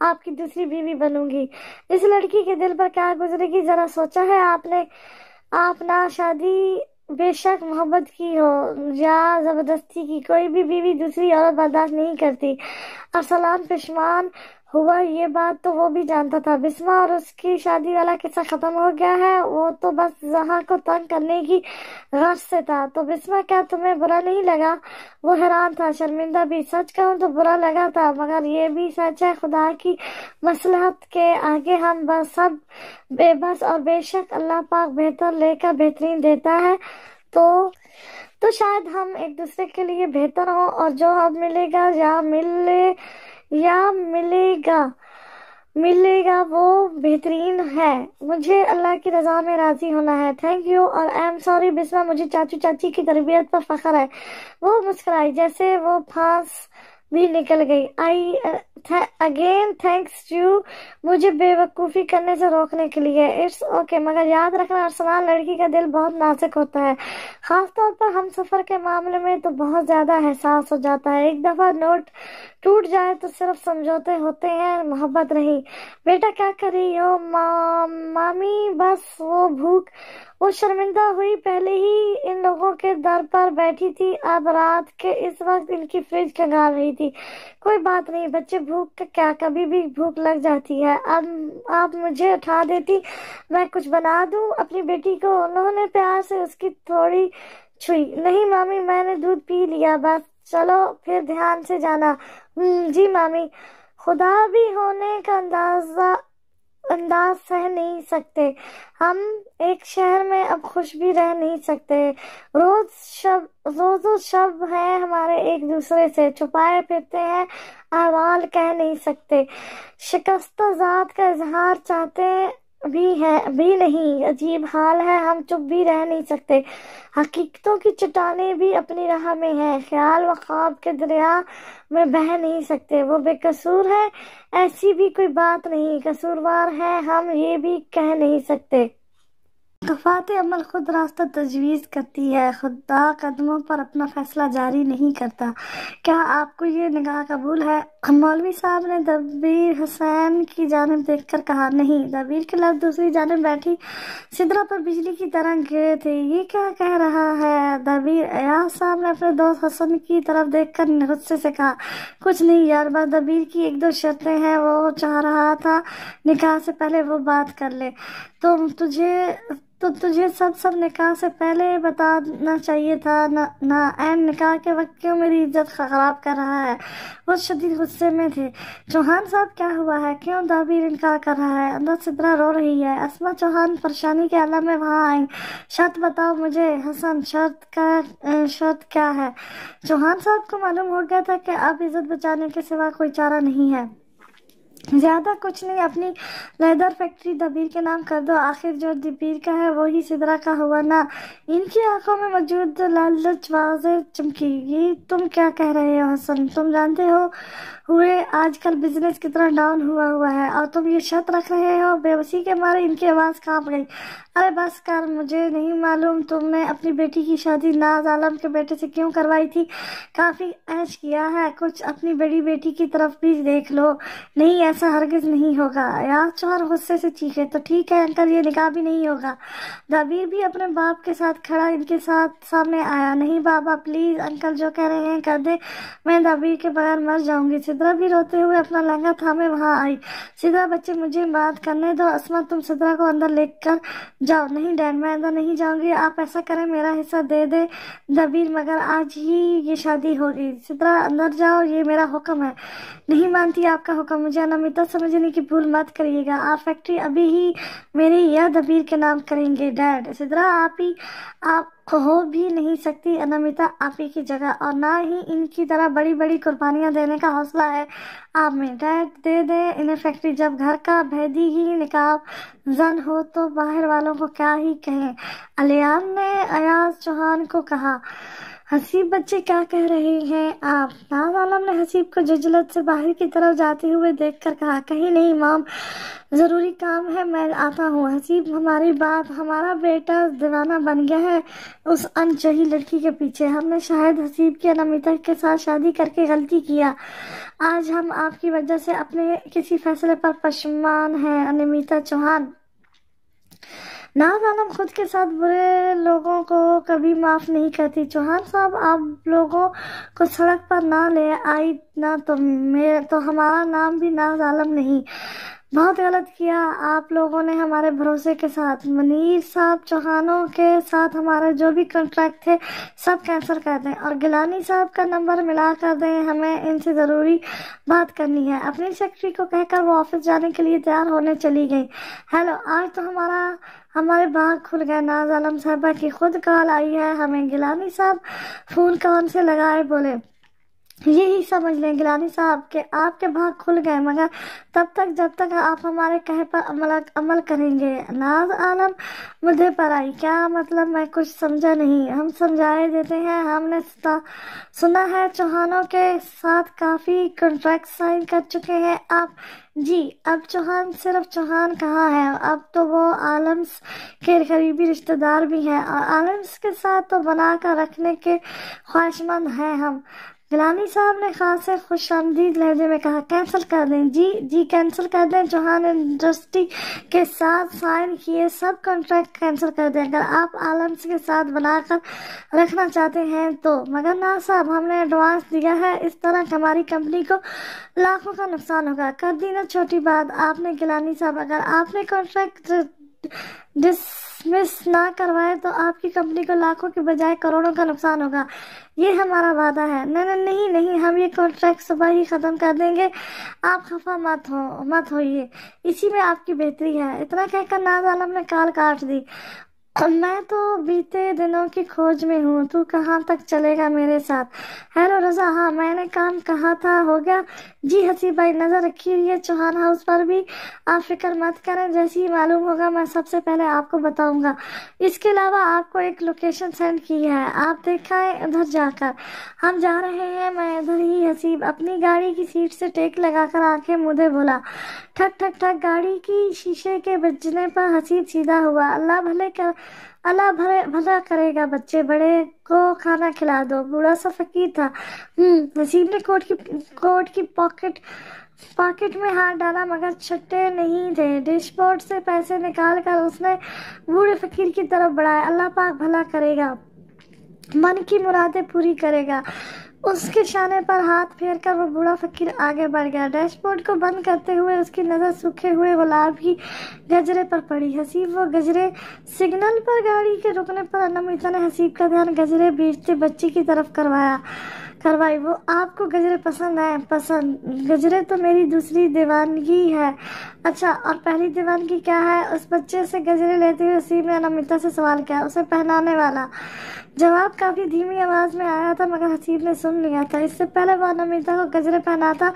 آپ کی دوسری بیوی بنوں گی؟ اس لڑکی کے دل پر کیا گزرے گی ذرا سوچا ہے آپ نے؟ آپ نہ شادی بے شک محبت کی ہو یا زبردستی کی، کوئی بھی بیوی دوسری عورت برداشت نہیں کرتی۔ ارسلان پشیمان ہوا، یہ بات تو وہ بھی جانتا تھا۔ بسمہ اور اس کی شادی والا قصہ ختم ہو گیا ہے، وہ تو بس زہا کو تنگ کرنے کی غرض سے تھا۔ تو بسمہ، کیا تمہیں برا نہیں لگا؟ وہ حیران تھا، شرمندہ بھی۔ سچ کہوں تو برا لگا تھا، مگر یہ بھی سچ ہے خدا کی مصلحت کے آگے ہم سب بے بس، اور بے شک اللہ پاک بہتر لے کر بہترین دیتا ہے۔ تو شاید ہم ایک دوسرے کے لیے بہتر ہوں، اور جو اب ملے گا وہ بہترین ہے۔ مجھے اللہ کی رضا میں راضی ہونا ہے۔ تھینک یو اور آئی ایم سوری بسمہ، مجھے چاچو چاچی کی تربیت پر فخر ہے۔ وہ مسکرائی جیسے وہ پھانس بھی نکل گئی۔ اگین تھینکس یو مجھے بے وقوفی کرنے سے روکنے کے لیے۔ اٹس اوکے، مگر یاد رکھنا ارسلان، لڑکی کا دل بہت نازک ہوتا ہے، خاص طور پر ہم سفر کے معاملے میں تو بہت زیادہ حساس ہو جاتا ہے۔ ایک دفعہ نوٹ ٹوٹ جائے تو صرف سمجھوتے ہوتے ہیں، محبت نہیں۔ بیٹا کیا کر رہی ہو؟ مامی بس وہ شرمندہ ہوئی، پہلے ہی ان لوگوں کے در پر بیٹھی تھی، اب رات کے اس وقت ان کی فریج کھنگال رہی تھی۔ کوئی بات نہیں بچے، بھوک کا کیا، کبھی بھی بھوک لگ جاتی ہے۔ اب آپ مجھے اٹھا دیتی، میں کچھ بنا دوں اپنی بیٹی کو؟ انہوں نے پیار سے اس کی تھوڑی چھوئی۔ نہیں مامی، میں نے دودھ پی لیا بس، چلو پھر دھیان سے جانا۔ جی مامی۔ خدا بھی ہونے کا انداز سہ نہیں سکتے، ہم ایک شہر میں اب خوش بھی رہ نہیں سکتے، روز و شب ہیں ہمارے ایک دوسرے سے، چھپائے پھرتے ہیں، احوال کہہ نہیں سکتے، شکستہ ذات کا اظہار چاہتے بھی نہیں، عجیب حال ہے، ہم چپ بھی رہ نہیں سکتے، حقیقتوں کی چٹانیں بھی اپنی راہ میں ہیں، خیال و خواب کے دریا میں بہہ نہیں سکتے، وہ بے قصور ہے ایسی بھی کوئی بات نہیں، قصوروار ہیں ہم یہ بھی کہہ نہیں سکتے۔ دفعات عمل خود راستہ تجویز کرتی ہے، خدا قدموں پر اپنا فیصلہ جاری نہیں کرتا۔ کیا آپ کو یہ نگاہ قبول ہے؟ مولوی صاحب نے دبیر حسین کی جانب دیکھ کر کہا۔ نہیں۔ دبیر کے لب دوسری جانب بیٹھی سدرا پر بجلی کی طرح گرے تھے۔ یہ کیا کہہ رہا ہے دبیر؟ ایاز صاحب نے اپنے دوست حسن کی طرف دیکھ کر غصے سے کہا۔ کچھ نہیں یار، بس دبیر کی ایک دو شرطیں ہیں، وہ چاہ رہا تھا نکاح سے پہلے وہ بات کر لے۔ تجھے سب نکاح سے پہلے بتانا چاہیے تھا نا، عین نکاح کے وقت کیوں میری عزت خراب کر رہا ہے؟ وہ شدید غصے میں تھے۔ چوہان صاحب کیا ہوا ہے؟ کیوں دبیر انکار کر رہا ہے؟ اندر سدرا رو رہی ہے۔ اسما چوہان پریشانی کے عالم میں وہاں آئیں۔ شرط بتاؤ مجھے حسن، شرط کیا ہے؟ چوہان صاحب کو معلوم ہو گیا تھا کہ اب عزت بچانے کے سوا کوئی چارہ نہیں ہے۔ زیادہ کچھ نہیں، اپنی لیدر فیکٹری دبیر کے نام کر دو، آخر جو دبیر کا ہے وہی سدرا کا ہوا نا۔ ان کی آنکھوں میں موجود لالچ واضح چمکی۔ یہ تم کیا کہہ رہے ہو حسن؟ تم جانتے ہوئے آج کل بزنس کتنا ڈاؤن ہوا ہے اور تم یہ شرط رکھ رہے ہو؟ بے بسی کے مارے ان کی آواز کانپ گئی۔ ارے بس کر، مجھے نہیں معلوم تم نے اپنی بیٹی کی شادی ناز عالم کے بیٹے سے کیوں کروائی تھی؟ کافی عیش کیا ہے، کچھ اپنی بڑی بیٹی کی طرف بھی دیکھ لو۔ نہیں، ایسا ہرگز نہیں ہوگا۔ ایاز چوہان غصے سے چیخے۔ تو ٹھیک ہے انکل، یہ نکاح بھی نہیں ہوگا۔ دبیر بھی اپنے باپ کے ساتھ کھڑا ان کے سامنے آیا۔ نہیں بابا، پلیز انکل جو کہہ رہے ہیں کر دے، میں دبیر کے بغیر مر جاؤں گی۔ سدرا بھی روتے ہوئے اپنا لہنگا تھامے وہاں آئی۔ سدرا بچے مجھے بات کرنے دو۔ اسما تم سدرا کو اندر لے کر جاؤ۔ نہیں ڈیڈ، میں اندر نہیں جاؤں گی، آپ ایسا کریں میرا حصہ دے دے دبیر، مگر آج ہی یہ شادی ہوگی۔ سدرا اندر جاؤ، یہ میرا حکم ہے۔ نہیں مانتی آپ کا حکم، مجھے انامیتا سمجھنے کی بھول مت کریے گا، آپ فیکٹری ابھی ہی میری یا دبیر کے نام کریں گے ڈیڈ۔ سدرا آپ ہو بھی نہیں سکتی انامیتا آپی کی جگہ، اور نہ ہی ان کی طرح بڑی بڑی قربانیاں دینے کا حوصلہ ہے آپ میں۔ ڈیڈ دے دیں انہیں فیکٹری، جب گھر کا بھیدی ہی نقاب زن ہو تو باہر والوں کو کیا ہی کہیں۔ الیان نے ایاز چوہان کو کہا۔ حسیب بچے کیا کہہ رہے ہیں آپ؟ ناز عالم نے حسیب کو ججلت سے باہر کی طرف جاتے ہوئے دیکھ کر کہا۔ کہیں نہیں مام، ضروری کام ہے، میں آتا ہوں۔ حسیب ہماری بات، ہمارا بیٹا دیوانہ بن گیا ہے اس انچہی لڑکی کے پیچھے، ہم نے شاید حسیب کی انامیتا کے ساتھ شادی کر کے غلطی کیا، آج ہم آپ کی وجہ سے اپنے کسی فیصلے پر پشیمان ہیں۔ انامیتا چوہان ناز عالم خود کے ساتھ برے لوگوں کو کبھی معاف نہیں کرتی۔ چوہان صاحب آپ لوگوں کو سڑک پر نہ لے آئی نا تو ہمارا نام بھی ناز عالم نہیں۔ بہت غلط کیا آپ لوگوں نے ہمارے بھروسے کے ساتھ۔ منیر صاحب چوہانوں کے ساتھ ہمارے جو بھی کنٹریکٹ تھے سب کینسل کر دیں، اور گیلانی صاحب کا نمبر ملا کر دیں، ہمیں ان سے ضروری بات کرنی ہے۔ اپنی سیکرٹری کو کہہ کر وہ آفس جانے کے لیے تیار ہونے چلی گئی۔ ہیلو، آج تو ہمارے باغ کھل گئے، ناز عالم صاحبہ کی خود کال آئی ہے ہمیں۔ گیلانی صاحب فون کان سے لگائے بولے۔ یہی سمجھ لیں گیلانی صاحب کہ آپ کے بھاگ کھل گئے، مگر تب تک جب تک آپ ہمارے کہے پر عمل کریں گے۔ ناز عالم مدعے پر آئی۔ کیا مطلب؟ میں کچھ سمجھا نہیں۔ ہم سمجھائے دیتے ہیں، ہم نے سنا ہے چوہانوں کے ساتھ کافی کنٹریکٹ سائن کر چکے ہیں آپ۔ جی، اب چوہان صرف چوہان کہاں ہے، اب تو وہ عالمز کے قریبی رشتہ دار بھی ہیں، اور عالمز کے ساتھ تو بنا کر رکھنے کے خواہشمند ہیں ہم۔ گیلانی صاحب نے خاصے خوش آمدید لہجے میں کہا۔ کینسل کر دیں؟ جی کینسل کر دیں، چوہان انڈسٹری کے ساتھ سائن کیے سب کنٹریکٹ کینسل کر دیں، اگر آپ عالمز کے ساتھ بنا کر رکھنا چاہتے ہیں تو۔ مگر ناز صاحب، ہم نے ایڈوانس دیا ہے، اس طرح ہماری کمپنی کو لاکھوں کا نقصان ہوگا۔ کر دی نا چھوٹی بات آپ نے گیلانی صاحب، اگر آپ نے کنٹریکٹ ڈسمس نہ کروائے تو آپ کی کمپنی کو لاکھوں کے بجائے کروڑوں کا نقصان ہوگا، یہ ہمارا وعدہ ہے۔ نہیں، ہم یہ کنٹریکٹ صبح ہی ختم کر دیں گے، آپ خفا مت ہوئیے، اسی میں آپ کی بہتری ہے۔ اتنا کہہ کر ناز عالم نے کال کاٹ دی۔ मैं तो बीते दिनों की खोज में हूँ, तू कहाँ तक चलेगा मेरे साथ? हेलो रजा, हाँ मैंने काम कहा था, हो गया? जी हसी भाई, नजर रखी हुई है चौहान हाउस पर भी, आप फिक्र मत करें, जैसे ही मालूम होगा मैं सबसे पहले आपको बताऊंगा। इसके अलावा आपको एक लोकेशन सेंड की है, आप दिखाएं उधर जाकर। हम जा रहे हैं, मैं इधर ही। हसीब अपनी गाड़ी की सीट से टेक लगाकर आंखें मूंदे बोला। ठक ठक ठक गाड़ी की शीशे के बजने पर हसीब सीधा हुआ। अल्लाह भला करेगा, बच्चे बड़े को खाना खिला दो। बूढ़ा सा फकीर था। हसीब ने कोट की पॉकेट में हाथ डाला, मगर छट्टे नहीं थे। डैशबोर्ड से पैसे निकाल कर उसने बूढ़े फकीर की तरफ बढ़ाए। अल्लाह पाक भला करेगा, मन की मुरादें पूरी करेगा। उसके शाने पर हाथ फेर कर वो बूढ़ा फकीर आगे बढ़ गया। डैशबोर्ड को बंद करते हुए उसकी नजर सूखे हुए गुलाब की गजरे पर पड़ी। हसीब वो गजरे सिग्नल पर गाड़ी के रुकने पर अनामिका ने हसीब का ध्यान गजरे बेचते बच्ची की तरफ करवाई। वो आपको गजरे पसंद है? पसंद? गजरे तो मेरी दूसरी दीवानगी है। अच्छा, और पहली दीवानगी क्या है? उस बच्चे से गजरे लेते हुए हसीब ने अनामिका से सवाल किया। उसे पहनाने वाला। जवाब काफी धीमी आवाज में आया था, मगर हसीब ने सुन लिया था। इससे पहले वो अनामिका को गजरे पहनाता,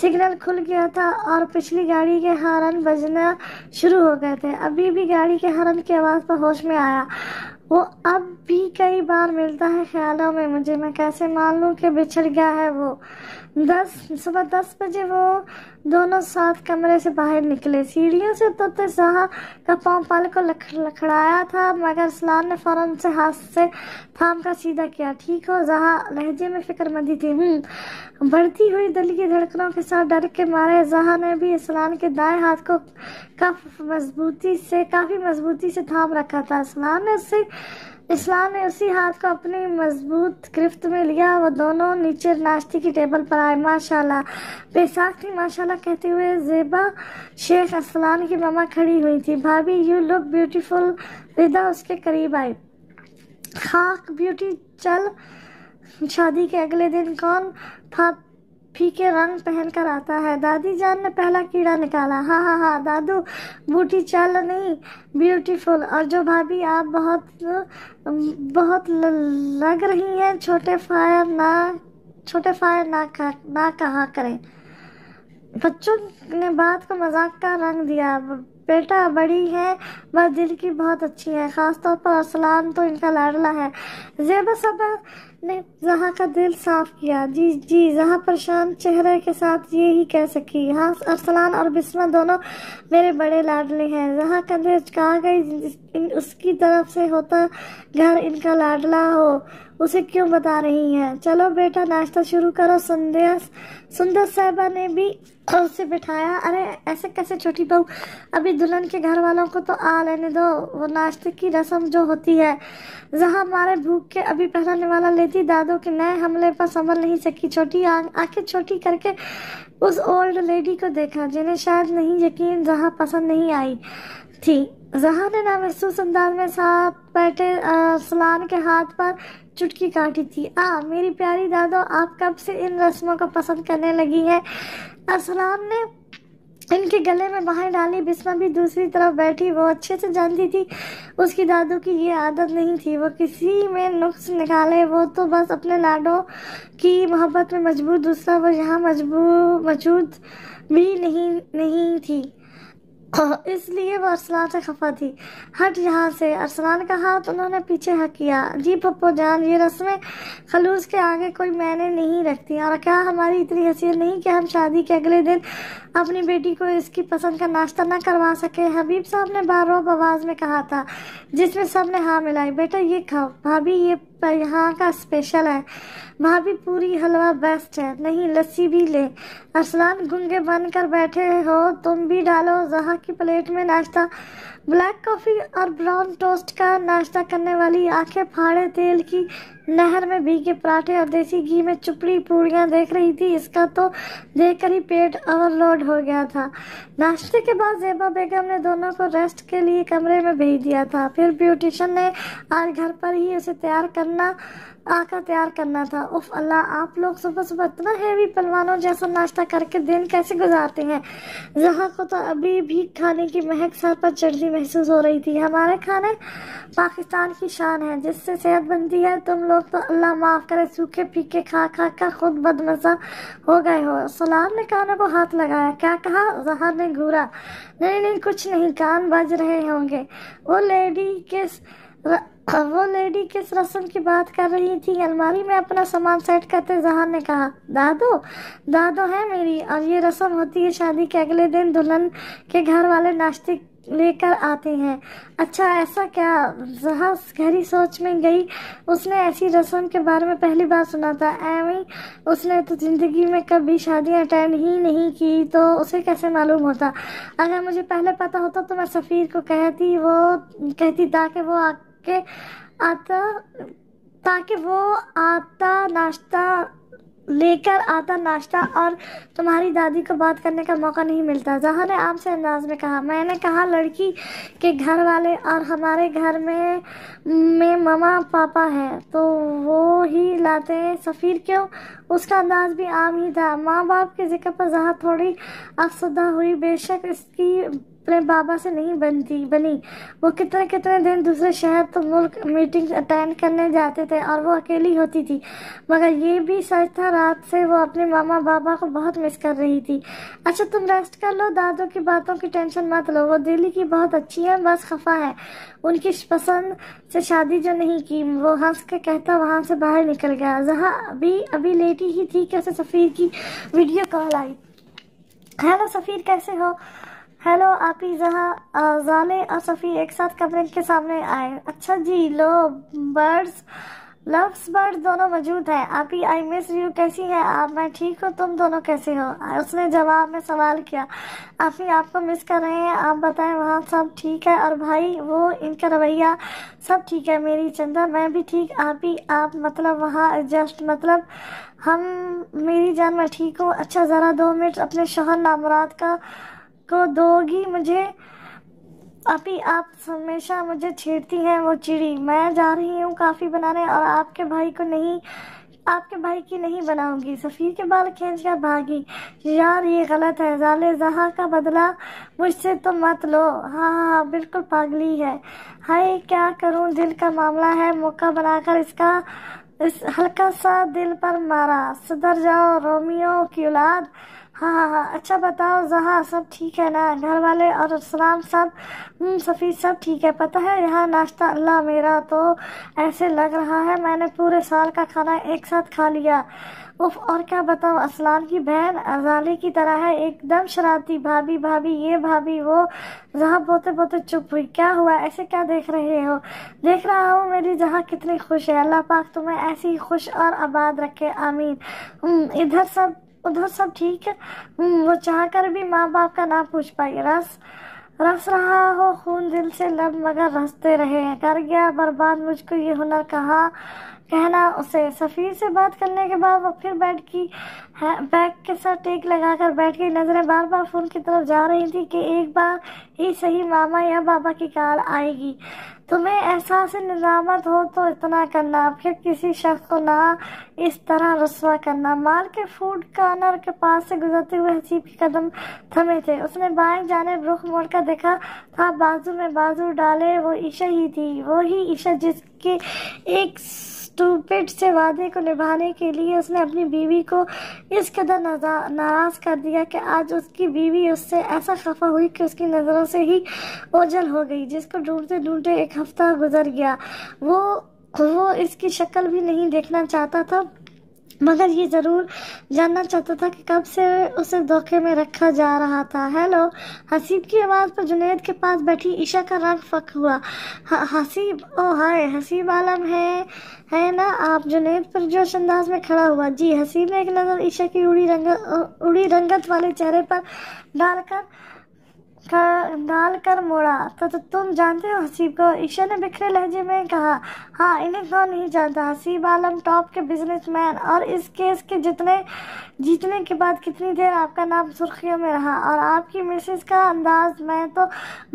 सिग्नल खुल गया था और पिछली गाड़ी के हॉर्न बजना शुरू हो गए थे। अभी भी गाड़ी के हॉर्न की आवाज पर होश में आया। वो अब भी कई बार मिलता है ख्यालों में मुझे, मैं कैसे मान लूं कि बिछड़ गया है वो। सुबह 10 बजे वो दोनों साथ कमरे से बाहर निकले। सीढ़ियों से उतरते जहा का पांव पाल को लखड़ाया था, मगर सलान ने फौरन से हाथ से थाम कर सीधा किया। ठीक हो? जहा लहजे में फिक्रमंदी थी। बढ़ती हुई दिल की धड़कनों के साथ डर के मारे जहा ने भी सलान के दाएं हाथ को काफी मजबूती से थाम रखा था। इस्लाम ने उसी हाथ को अपनी मजबूत गिरफ्त में लिया। वो दोनों नीचे नाश्ते की टेबल पर आए। माशाल्लाह, बेसाख थी। माशाल्लाह कहते हुए ज़ेबा शेख असलान की मामा खड़ी हुई थी। भाभी यू लुक ब्यूटीफुल। रिदा उसके करीब आई। खाक ब्यूटी, चल। शादी के अगले दिन कौन फीके रंग पहनकर आता है? दादी जान ने पहला कीड़ा निकाला। हाँ दादू, बूटी चल नहीं, ब्यूटीफुल। और जो भाभी आप बहुत लग रही हैं। छोटे फायर ना कहा करें। बच्चों ने बात को मजाक का रंग दिया। बेटा बड़ी है, बस दिल की बहुत अच्छी है, खासतौर पर अरसलान तो इनका लाडला है। ज़ेबा साहबा ने जहा का दिल साफ किया। जी जहा परेशान चेहरे के साथ ये ही कह सकी। हाँ, अरसलान और बिस्मा दोनों मेरे बड़े लाडले हैं। जहा कंधे चुका गई। उसकी तरफ से होता घर इनका लाडला हो, उसे क्यों बता रही हैं? चलो बेटा नाश्ता शुरू करो। सुंदर साहिबा ने भी उसे बिठाया। अरे ऐसे कैसे छोटी बहू, अभी दुल्हन के घर वालों को तो आ लेने दो, वो नाश्ते की रस्म जो होती है। जहाँ हमारे भूख के अभी पहनाने वाला लेती दादों के नए हमले पर संभल नहीं सकी। छोटी आंखें छोटी करके उस ओल्ड लेडी को देखा, जिन्हें शायद नहीं यकीन जहाँ पसंद नहीं आई थी। जहा ने नामहसूस अंदाज में साथ बैठे सलान के हाथ पर चुटकी काटी थी। मेरी प्यारी दादो, आप कब से इन रस्मों को पसंद करने लगी है? असलान ने इनके गले में बाहें डाली। बिस्मा भी दूसरी तरफ बैठी। वो अच्छे से जानती थी उसकी दादू की ये आदत नहीं थी वो किसी में नुक्स निकाले। वो तो बस अपने लाडों की मोहब्बत में मजबूर, दूसरा वो यहाँ मौजूद भी नहीं थी, इसलिए वो अरसलान से खफा थी। हट यहाँ से। अरसलान का हाथ उन्होंने पीछे हक किया। जी पप्पो जान, ये रस्में खलूस के आगे कोई मायने नहीं रखती। और क्या हमारी इतनी हैसियत नहीं कि हम शादी के अगले दिन अपनी बेटी को इसकी पसंद का नाश्ता न करवा सके? हबीब साहब ने बारोब आवाज में कहा था, जिसमें सब ने हाँ मिलाई। बेटा ये खाओ, भाभी ये यहाँ का स्पेशल है। भाभी पूरी हलवा बेस्ट है। नहीं, लस्सी भी ले। अरसलान गूंगे बनकर बैठे हो, तुम भी डालो। जहा की प्लेट में नाश्ता, ब्लैक कॉफी और ब्राउन टोस्ट का नाश्ता करने वाली आंखें फाड़े तेल की नहर में भीगे पराठे और देसी घी में चुपड़ी पूड़ियाँ देख रही थी। इसका तो देखकर ही पेट ओवरलोड हो गया था। नाश्ते के बाद ज़ेबा बेगम ने दोनों को रेस्ट के लिए कमरे में भेज दिया था। फिर ब्यूटिशियन ने आज घर पर ही उसे तैयार करना था। उफ अल्लाह, आप लोग सुबह सुबह इतना हेवी पलवानों जैसा नाश्ता करके दिन कैसे गुजारते हैं। जहाँ को तो अभी भी खाने की महक सर पर चढ़ती महसूस हो रही थी। हमारे खाने पाकिस्तान की शान है, जिससे सेहत बनती है। तुम लोग तो अल्लाह माफ़ करे सूखे फीके खा खा कर खुद बदमज़ा हो गए हो। सलाम ने कानों को हाथ लगाया। क्या कहा? जहर ने घूरा। नहीं कुछ नहीं, कान बज रहे होंगे। वो लेडी किस रस्म की बात कर रही थी? अलमारी में अपना सामान सेट करते जहान ने कहा। दादो है मेरी, और ये रस्म होती है शादी के अगले दिन दुल्हन के घर वाले नाश्ते लेकर आते हैं। अच्छा ऐसा क्या? जहाँ गहरी सोच में गई। उसने ऐसी रस्म के बारे में पहली बार सुना था। एवं उसने तो जिंदगी में कभी शादियाँ अटेंड ही नहीं की, तो उसे कैसे मालूम होता? अगर मुझे पहले पता होता तो मैं सफ़ीर को कहती ताकि वो लेकर आता नाश्ता, और तुम्हारी दादी को बात करने का मौका नहीं मिलता। जहाँ ने आम से अंदाज में कहा। मैंने कहा लड़की के घर वाले और हमारे घर में ममा पापा हैं, तो वो ही लाते हैं। सफ़ीर क्यों? उसका अंदाज भी आम ही था। माँ बाप के जिक्र पर जहाँ थोड़ी अफसरदा हुई। बेशक इसकी अपने बाबा से नहीं बनी। वो कितने दिन दूसरे शहर तो मुल्क मीटिंग अटेंड करने जाते थे, और वो अकेली होती थी। मगर ये भी सच था, रात से वो अपने मामा बाबा को बहुत मिस कर रही थी। अच्छा तुम रेस्ट कर लो, दादो की बातों की टेंशन मत लो। वो दिल्ली की बहुत अच्छी है, बस खफा है उनकी पसंद से शादी जो नहीं की। वो हंस के कहता वहाँ से बाहर निकल गया। जहाँ अभी लेटी ही थी कि उसे सफ़ीर की वीडियो कॉल आई। हेलो सफ़ीर, कैसे हो? हेलो आपी। जहाँ जाले और सफ़ीर एक साथ कमरे के सामने आए। अच्छा जी, लो लव्स बर्ड दोनों मौजूद हैं। आपी आई मिस यू। कैसी है आप? मैं ठीक हूँ, तुम दोनों कैसे हो? उसने जवाब में सवाल किया। आपी आपको मिस कर रहे हैं। आप बताएं वहाँ सब ठीक है? और भाई वो इनका रवैया सब ठीक है? मेरी चंदा मैं भी ठीक। आपी आप मतलब वहाँ एडजस्ट मतलब मेरी जान मैं ठीक हूँ। अच्छा ज़रा 2 मिनट अपने शोहर नामुराद को दोगी मुझे? अभी आप हमेशा मुझे छेड़ती हैं। वो चिड़ी। मैं जा रही हूँ काफ़ी बनाने, और आपके भाई की नहीं बनाऊंगी। सफ़ीर के बाल खींचकर भागी। यार ये गलत है। जाले जहाँ का बदला मुझसे तो मत लो। हाँ बिल्कुल पागली है। हाय क्या करूँ, दिल का मामला है। मौका बनाकर इस हल्का सा दिल पर मारा। सुधर जाओ रोमियो की औलाद। हाँ अच्छा बताओ जहाँ सब ठीक है ना? घर वाले और सलाम सब? सफ़ीर सब ठीक है। पता है यहाँ नाश्ता अल्लाह मेरा तो ऐसे लग रहा है मैंने पूरे साल का खाना एक साथ खा लिया। उफ, और क्या बताऊँ, असलान की बहन अजाली की तरह है, एकदम शरारती। भाभी ये भाभी वो। जहाँ बोते चुप हुई। क्या हुआ, ऐसे क्या देख रहे हो? देख रहा हूँ मेरी जहाँ कितनी खुश है। अल्लाह पाक तुम्हें ऐसी ही खुश और आबाद रखे, आमीन। उधर सब ठीक है? वो चाह कर भी माँ बाप का ना पूछ पाई। रस रहा हो खून दिल से लब, मगर रसते रहे। कर गया बर्बाद मुझको ये हुनर कहना उसे। सफ़ीर से बात करने के बाद वो फिर बैग के साथ टेक लगाकर बैठ गई। नजरें बार बार फोन की तरफ जा रही थी कि एक बार ही सही मामा या बाबा की कॉल आएगी। तुम्हें एहसास निजामत हो तो इतना करना, फिर किसी शख्स को ना इस तरह रस्वा करना। माल के फूड कॉर्नर के पास से गुजरते हुए हसीब के कदम थमे थे। उसने बाएं जानिब रुख मोड़कर देखा था। बाजू में बाजू डाले वो ईशा ही थी। वो ही ईशा जिसके एक स्टूपिड से वादे को निभाने के लिए उसने अपनी बीवी को इस कदर नाराज कर दिया कि आज उसकी बीवी उससे ऐसा खफा हुई कि उसकी नज़रों से ही ओझल हो गई। जिसको ढूंढते ढूंढते 1 हफ्ता गुजर गया। वो इसकी शक्ल भी नहीं देखना चाहता था, मगर ये ज़रूर जानना चाहता था कि कब से उसे धोखे में रखा जा रहा था। हेलो। हसीब की आवाज़ पर जुनैद के पास बैठी ईशा का रंग फक हुआ। हसीब, ओ हाय, हसीब आलम है ना आप? जुनैद पर जोश अंदाज में खड़ा हुआ। जी। हसीब ने एक नज़र ईशा की उड़ी रंगत वाले चेहरे पर डालकर डाल कर मोड़ा। तो तुम जानते हो हसीब को? ईशा ने बिखरे लहजे में कहा। हाँ, इन्हें कौन नहीं जानता। हसीब आलम टॉप के बिजनेसमैन, और इस केस के जीतने के बाद कितनी देर आपका नाम सुर्खियों में रहा, और आपकी मिसेस का अंदाज, मैं तो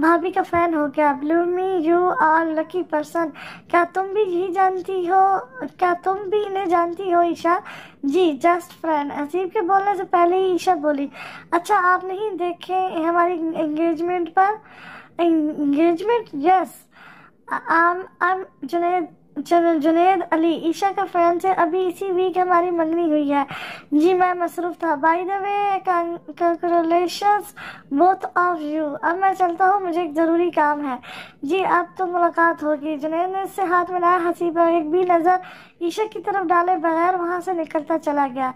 भाभी का फैन हो गया। ब्लूमी, यू आर लकी पर्सन। क्या तुम भी इन्हें जानती हो ईशा? जी, जस्ट फ्रेंड। हसीब के बोलने से पहले ही ईशा बोली। अच्छा, आप नहीं देखे हमारी एंगेजमेंट पर? Engagement? Yes, I'm Junaid Ali, Isha का फ्रेंड से। अभी इसी वीक हमारी मंगनी हुई है। जी, मैं मसरूफ था। By the way, congratulations both of you. अब मैं चलता हूँ, मुझे एक ज़रूरी काम है। जी, अब तो मुलाकात होगी। जुनेद ने उससे हाथ मिलाया। हसीबा एक भी नज़र ईशा की तरफ डाले बगैर वहाँ से निकलता चला गया।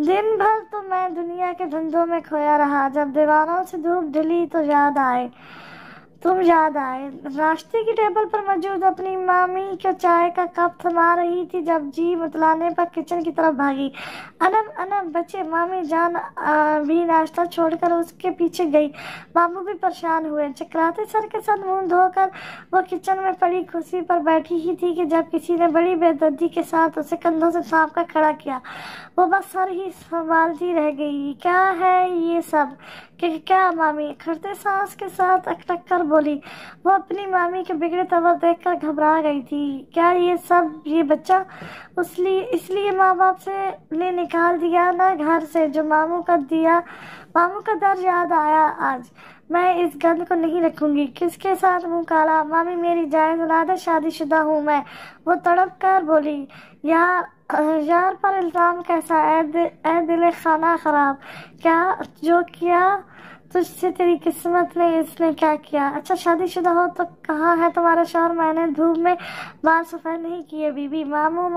दिन भर तो मैं दुनिया के धंधों में खोया रहा। जब दीवारों से धूप ढली तो तुम याद आए। नाश्ते की टेबल पर मौजूद अपनी मामी को चाय का कप थमा रही थी जब जी मुतलाने पर किचन की तरफ भागी। अनम अनम बच्चे, मामी जान भी नाश्ता छोड़कर उसके पीछे गई। मामू भी परेशान हुए। चकराते सर के साथ मुंह धोकर वो किचन में पड़ी कुर्सी पर बैठी ही थी कि जब किसी ने बड़ी बेदर्दी के साथ उसे कंधों से थाम कर खड़ा किया। वो बस सर ही संभालती रह गई। क्या है ये सब? क्या मामी? खड़ते सांस के साथ अटक कर बोली। वो अपनी मामी के बिगड़े तवर देखकर घबरा गई थी। क्या ये बच्चा इसलिए माँ बाप से ने निकाल दिया ना घर से, जो मामू का दर्द याद आया आज। मैं इस गंद को नहीं रखूंगी। किसके साथ मुंह काला? मामी, मेरी जायज औलाद है, शादीशुदा हूँ मैं। वो तड़प कर बोली। यार पर इल्जाम कैसा? ऐ दिल खाना खराब। जो किया तुझसे तेरी किस्मत ने, इसने क्या किया? अच्छा, शादीशुदा हो तो कहाँ है तुम्हारा शौहर? मैंने धूप में बाल सफेद नहीं किए बीबी। मामू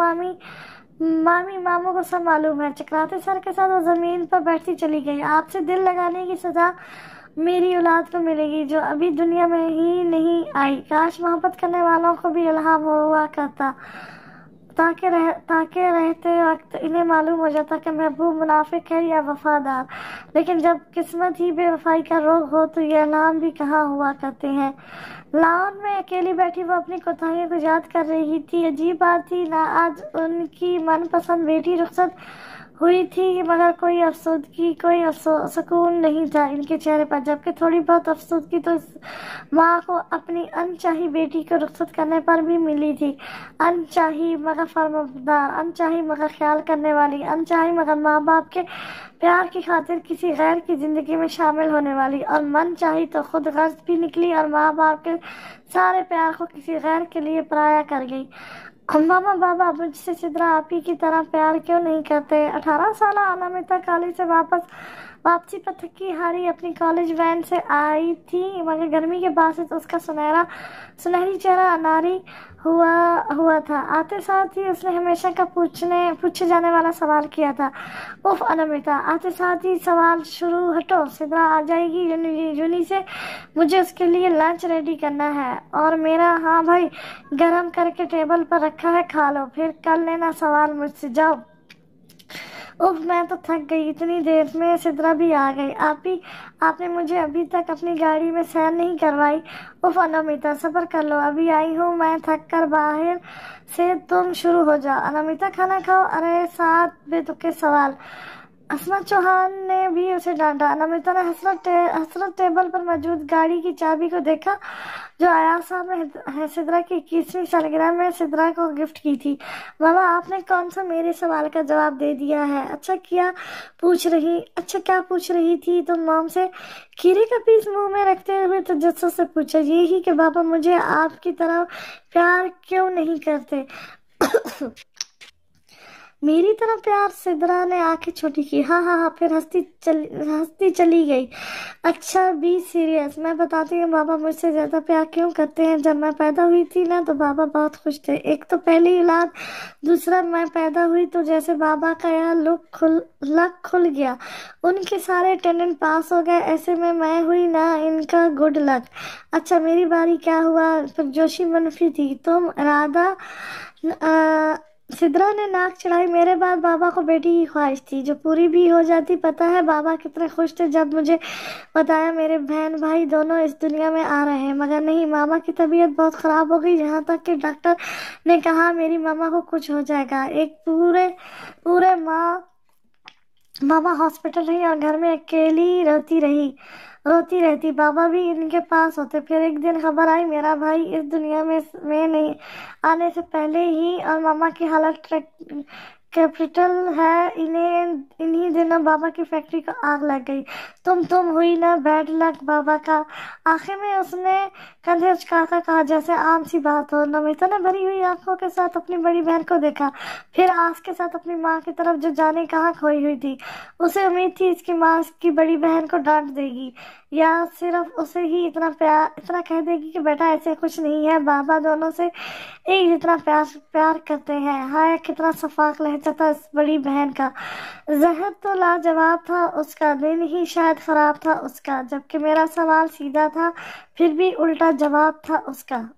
को सब मालूम है। चकराते सर के साथ वो जमीन पर बैठती चली गई। आपसे दिल लगाने की सजा मेरी औलाद को मिलेगी, जो अभी दुनिया में ही नहीं आई। काश मोहब्बत करने वालों को भी इल्हाम हुआ करता, ताकि रहते वक्त इन्हें मालूम हो जाता कि महबूब मुनाफिक है या वफादार। लेकिन जब किस्मत ही बेवफाई का रोग हो तो ये इल्हाम भी कहाँ हुआ करते हैं। लॉन में अकेली बैठी वो अपनी कोताहियों को याद कर रही थी। अजीब बात थी ना, आज उनकी मनपसंद बेटी रुखसत हुई थी, मगर कोई सुकून नहीं था इनके चेहरे पर। जबकि थोड़ी बहुत अफसोदगी तो इस माँ को अपनी अनचाही बेटी को रुखसत करने पर भी मिली थी। अनचाही मगर फर्माबरदार, अनचाही मगर ख्याल करने वाली, अनचाही मगर माँ बाप के प्यार की खातिर किसी गैर की जिंदगी में शामिल होने वाली, और मन चाही तो खुद गर्ज भी निकली और माँ बाप के सारे प्यार को किसी गैर के लिए पराया कर गई। मामा बाबा मुझसे सिद्रा आपी की तरह प्यार क्यों नहीं करते? 18 साल अनामिता कॉलेज से वापसी पर थकी हारी अपनी कॉलेज वैन से आई थी, मगर गर्मी के बावजूद उसका सुनहरी चेहरा अनारी हुआ था। आते साथ ही उसने हमेशा का पूछे जाने वाला सवाल किया था। उफ अनामिता, आते साथ ही सवाल शुरू। हटो, सिद्रा आ जाएगी यूनी से, मुझे उसके लिए लंच रेडी करना है। और मेरा? हाँ भाई, गरम करके टेबल पर रखा है, खा लो, फिर कर लेना सवाल मुझसे। जाओ। उफ, मैं तो थक गई। इतनी देर में सिद्रा भी आ गई। आपने मुझे अभी तक अपनी गाड़ी में सैर नहीं करवाई। उफ अनामिता, सब्र कर लो, अभी आई हूँ मैं, थक कर। बाहर से तुम शुरू हो जाओ। अनामिता, खाना खाओ। अरे, 7 बेतुके सवाल। असमा चौहान ने भी उसे डांटा। अनामिता ने हसरत टेबल पर मौजूद गाड़ी की चाबी को देखा, जो अयाज साहब ने सिद्रा की 21वीं सालगिरह में सिद्रा को गिफ्ट की थी। मामा, आपने कौन सा मेरे सवाल का जवाब दे दिया है? अच्छा, क्या पूछ रही थी तुम मॉम से? खीरे का पीस मुंह में रखते हुए तजस्सुस से पूछा। यही कि पापा मुझे आपकी तरह प्यार क्यों नहीं करते। मेरी तरह प्यार? सिद्रा ने आंखें छोटी की। हाँ, फिर हंसती चली गई। अच्छा, बी सीरियस। मैं बताती हूँ पापा मुझसे ज्यादा प्यार क्यों करते हैं। जब मैं पैदा हुई थी ना तो बाबा बहुत खुश थे। एक तो पहली औलाद, दूसरा मैं पैदा हुई तो जैसे बाबा का यहाँ लक खुल गया, उनके सारे अटेंडेंट पास हो गए। ऐसे में मैं हुई ना इनका गुड लक। अच्छा, मेरी बारी क्या हुआ? फिर जोशी मनफी थी। तुम सिद्रा ने नाक चढ़ाई। मेरे बाद बाबा को बेटी की ख्वाहिश थी जो पूरी भी हो जाती। पता है बाबा कितने खुश थे जब मुझे बताया मेरे बहन भाई दोनों इस दुनिया में आ रहे हैं। मगर नहीं, मामा की तबीयत बहुत खराब हो गई, यहाँ तक कि डॉक्टर ने कहा मेरी मामा को कुछ हो जाएगा। एक पूरे पूरे मामा हॉस्पिटल रही और घर में अकेली रोती रहती। बाबा भी इनके पास होते। फिर एक दिन खबर आई मेरा भाई इस दुनिया में नहीं आने से पहले ही, और मामा की हालत कैपिटल है। इन्हीं दिनों बाबा की फैक्ट्री को आग लग गई। तुम हुई ना बैड लक बाबा का। आखिर में उसने कंधे उचकाकर कहा जैसे आम सी बात हो। नमिता ने भरी हुई आंखों के साथ अपनी बड़ी बहन को देखा, फिर आस के साथ अपनी माँ की तरफ जो जाने कहाँ खोई हुई थी। उसे उम्मीद थी इसकी माँ इसकी बड़ी बहन को डांट देगी या सिर्फ उसे ही इतना कह देगी कि बेटा ऐसे कुछ नहीं है, बाबा दोनों से एक जितना प्यार करते हैं। हाय कितना सफाक लहजा था इस बड़ी बहन का। जहर तो लाजवाब था उसका, दिन ही शायद खराब था उसका। जबकि मेरा सवाल सीधा था फिर भी उल्टा जवाब था उसका।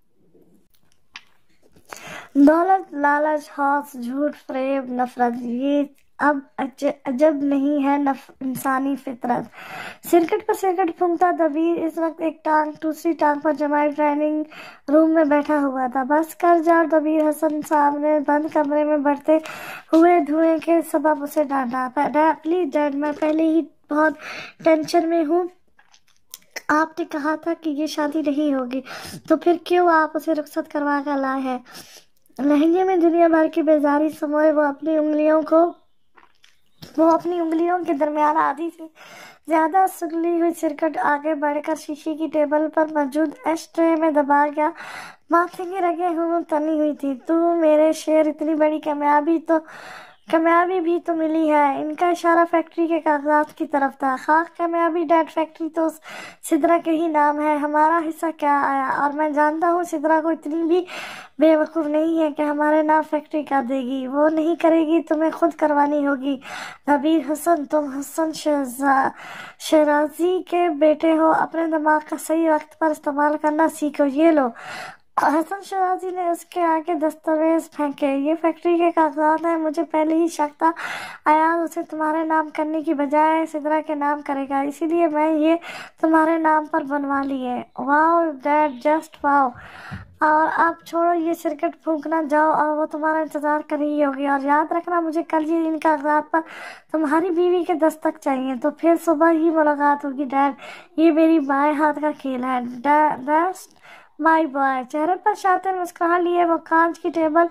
दौलत, लालच, हौस, झूठ, फरेब, नफरत, ये अब अजब नहीं है इंसानी फितरत। सिरकट पर सिरकट फूंकता दबीर इस वक्त एक टांग दूसरी टांग पर जमाए ट्रेनिंग रूम में बैठा हुआ था। बस कर जा। दबीर हसन साहब ने बंद कमरे में बढ़ते हुए धुएं के सबब उसे डांटा। प्लीज डैड, मैं पहले ही बहुत टेंशन में हूँ। आपने कहा था कि ये शादी नहीं होगी, तो फिर क्यों आप उसे रुखसत करवा कर लाए हैं? लहंगे में दुनिया भर की बेजारी समोए वो अपनी उंगलियों के दरमियान आधी से ज्यादा सुगली हुई सिरकट आगे बढ़कर शीशे की टेबल पर मौजूद एश ट्रे में दबा गया। माथे की रगें तनी हुई थी। तू मेरे शेर, इतनी बड़ी कामयाबी भी तो मिली है। इनका इशारा फैक्ट्री के कागजात की तरफ था। खाक कामयाबी डैड, फैक्ट्री तो सिद्रा के ही नाम है, हमारा हिस्सा क्या आया? और मैं जानता हूँ सिद्रा को इतनी भी बेवकूफ़ नहीं है कि हमारे नाम फैक्ट्री कर देगी। वो नहीं करेगी, तुम्हें खुद करवानी होगी। दबीर हसन, तुम हसन शहराजी के बेटे हो, अपने दिमाग का सही वक्त पर इस्तेमाल करना सीखो। ये लो। हसन शराजी ने उसके आगे दस्तावेज फेंके। ये फैक्ट्री के कागजात हैं। मुझे पहले ही शक था अयाज उसे तुम्हारे नाम करने की बजाय सिद्रा के नाम करेगा, इसीलिए मैं ये तुम्हारे नाम पर बनवा लिए। Wow dad, just wow. और अब छोड़ो ये सिरकट फूंकना, जाओ और वो तुम्हारा इंतजार कर रही होगी। और याद रखना मुझे कल ही इन कागजात पर तुम्हारी बीवी के दस्तक चाहिए, तो फिर सुबह ही मुलाकात होगी डैड। ये मेरी बाएं हाथ का खेल है। That's my boy. चेहरे पर शातिर मुस्कुरा लिए वो कांच की टेबल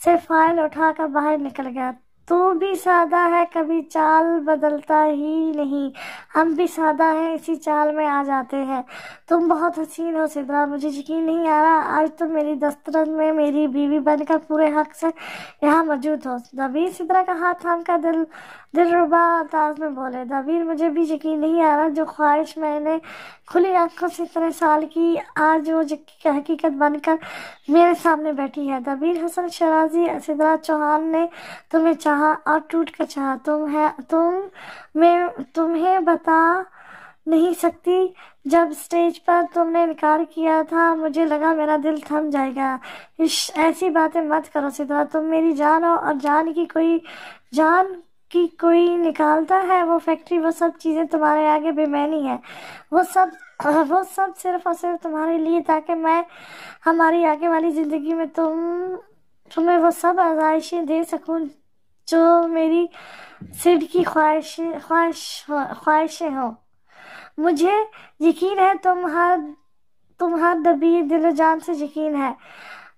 से फाइल उठाकर बाहर निकल गया। तू भी सादा है, कभी चाल बदलता ही नहीं। हम भी सादा हैं, इसी चाल में आ जाते हैं। तुम बहुत हसीन हो सिद्रा, मुझे यकीन नहीं आ रहा आज तुम मेरी दस्तरस में मेरी बीवी बनकर पूरे हक से यहाँ मौजूद हो। दबीर सिद्रा का हाथ थाम कर दिलरुबा अंदाज में बोले। दबीर, मुझे भी यकीन नहीं आ रहा जो ख्वाहिश मैंने खुली आंखों से इतने साल की आज वो हकीकत बनकर मेरे सामने बैठी है। दबीर हसन शराजी, सिद्रा चौहान ने तुम्हें चाहा और टूट कर चाहा। तुम्हें बता नहीं सकती, जब स्टेज पर तुमने इनकार किया था मुझे लगा मेरा दिल थम जाएगा। ऐसी बातें मत करो सिद्रा, तुम मेरी जान हो और जान की कोई निकालता है वो फैक्ट्री, वो सब चीजें तुम्हारे आगे बेमानी है। वो सब सिर्फ और सिर्फ तुम्हारे लिए, ताकि मैं हमारी आगे वाली जिंदगी में तुम्हें वो सब आज़ाइशें दे सकूं जो मेरी सिड की ख्वाहिशें हो। मुझे यकीन है तुम हर दबीर दिलो जान से यकीन है।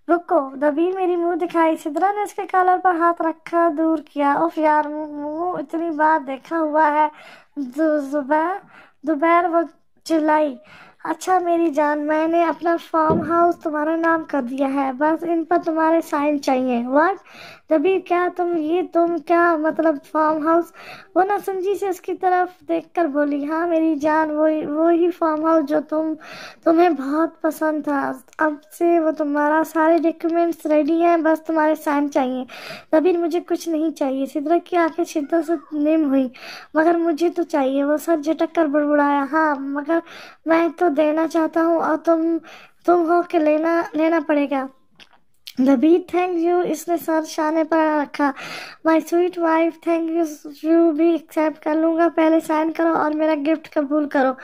रुको। दबीर मेरी मुंह दिखाई। सिद्रा ने उसके कॉलर पर हाथ रखा दूर किया। उफ यार, मुंह इतनी बार देखा हुआ है। दोपहर वो चिल्लाई। अच्छा मेरी जान, मैंने अपना फार्म हाउस तुम्हारा नाम कर दिया है, बस इन पर तुम्हारे साइन चाहिए। व्हाट? दबीर, तुम क्या मतलब फार्म हाउस? वो ना समझी से उसकी तरफ देखकर बोली। हाँ मेरी जान, वो ही फार्म हाउस जो तुम्हें बहुत पसंद था। अब से वो तुम्हारा सारे डॉक्यूमेंट्स रेडी हैं, बस तुम्हारे साइन चाहिए। दबीर, मुझे कुछ नहीं चाहिए। सिद्रा की आंखें शिद्दत से निम हुई। मगर मुझे तो चाहिए। वो सर झटक कर बड़बड़ाया। हाँ मगर मैं तो देना चाहता हूँ और तुम हो के लेना पड़ेगा। दबीर थैंक यू, इसने सर शाने पर रखा। My sweet wife thank you भी एक्सेप्ट कर लूंगा, पहले साइन करो और मेरा गिफ्ट कबूल करो।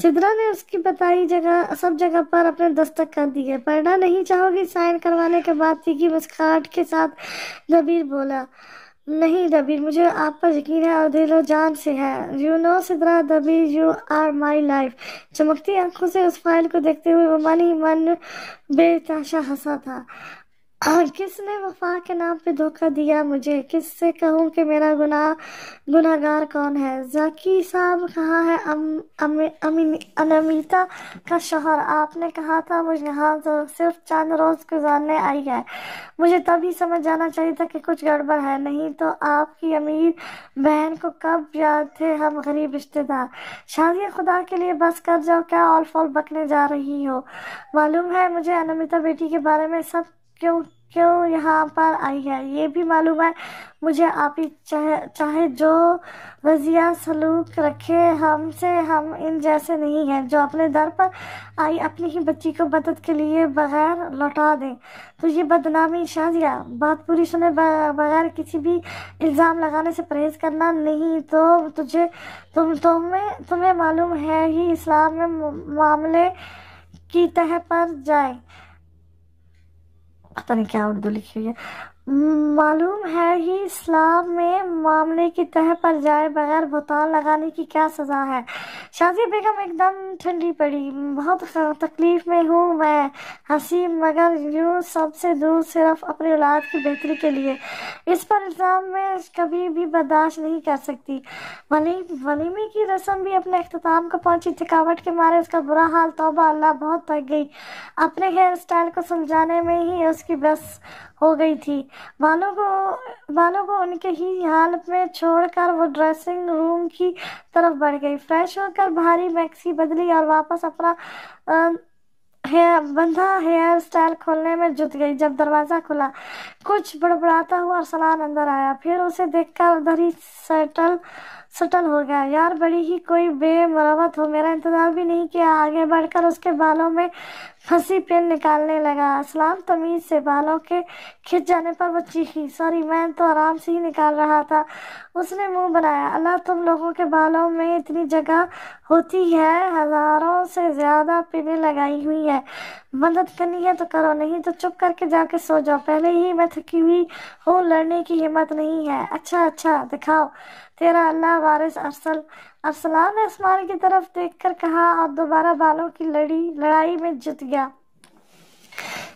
सिद्रा ने उसकी बताई जगह सब जगह पर अपने दस्तक कर दिए। पढ़ना नहीं चाहोगी? साइन करवाने के बाद तीखी मुस्कुराहट के साथ दबीर बोला। नहीं दबीर, मुझे आप पर यकीन है और दिलो जान से है। You know Sidra Dabeer, you are my life. चमकती आंखों से उस फाइल को देखते हुए वो मन ही मन बेतहाशा हंसा था। किसने वफा के नाम पे धोखा दिया मुझे? किससे कहूँ कि मेरा गुनाहगार कौन है? जाकी साहब कहाँ है? अनमिता का शौहर, आपने कहा था मुझे यहाँ तो सिर्फ चंद रोज गुजारने आई है। मुझे तभी समझ जाना चाहिए था कि कुछ गड़बड़ है, नहीं तो आपकी अमीर बहन को कब याद थे हम गरीब रिश्तेदार। शादी खुदा के लिए बस कर जाओ, क्या ऑल फॉल बकने जा रही हो? मालूम है मुझे अनमिता बेटी के बारे में सब क्यों यहाँ पर आई है, ये भी मालूम है मुझे। आप ही चाहे जो रजिया सलूक रखे हमसे, हम इन जैसे नहीं हैं जो अपने दर पर आई अपनी ही बच्ची को मदद के लिए बगैर लौटा दें। तो ये बदनामी। शादिया बात पूरी सुने बगैर किसी भी इल्ज़ाम लगाने से परहेज करना, नहीं तो तुम्हें मालूम है ही इस्लाम में मामले की तह पर जाए। पता नहीं क्या उर्दू लिखी हुई है। मालूम है ही इस्लाम में मामले की तह पर जाए बगैर भुगतान लगाने की क्या सजा है। शाजिया बेगम एकदम ठंडी पड़ी। बहुत तकलीफ में हूँ मैं, हंसी, मगर यूं सबसे दूर, सिर्फ अपनी औलाद की बेहतरी के लिए। इस पर इल्ज़ाम मैं कभी भी बर्दाश्त नहीं कर सकती। वलीमे की रस्म भी अपने अख्ताम को पहुंची। थकावट के मारे उसका बुरा हाल, तौबा अल्लाह, बहुत थक गई। अपने हेयर स्टाइल को सुलझाने में ही उसकी बस हो गई थी। बालों को उनके ही हालत में छोड़कर वो ड्रेसिंग रूम की तरफ बढ़ गई। फ्रेश होकर भारी मैक्सी बदली और वापस अपना बंधा हेयर स्टाइल खोलने में जुट गई। जब दरवाजा खुला, कुछ बड़बड़ाता हुआ अरसलान अंदर आया। फिर उसे देखकर उधर ही सटल हो गया। यार बड़ी ही कोई बेमरवत हो, मेरा इंतजार भी नहीं किया। आगे बढ़कर उसके बालों में फंसी पिन निकालने लगा। असलाम तमीज से। बालों के खिंच जाने पर वो चीखी, सॉरी, मैं तो आराम से ही निकाल रहा था। उसने मुंह बनाया। अल्लाह, तुम लोगों के बालों में इतनी जगह होती है, हजारों से ज्यादा पिनें लगाई हुई है। मदद करनी है तो करो, नहीं तो चुप करके जाके सो जाओ। पहले ही मैं थकी हुई हूँ, लड़ने की हिम्मत नहीं है। अच्छा दिखाओ तेरा अल्लाह वारिस। अरसलान ने आसमान की तरफ देखकर कहा और दोबारा बालों की लड़ाई में जुट गया।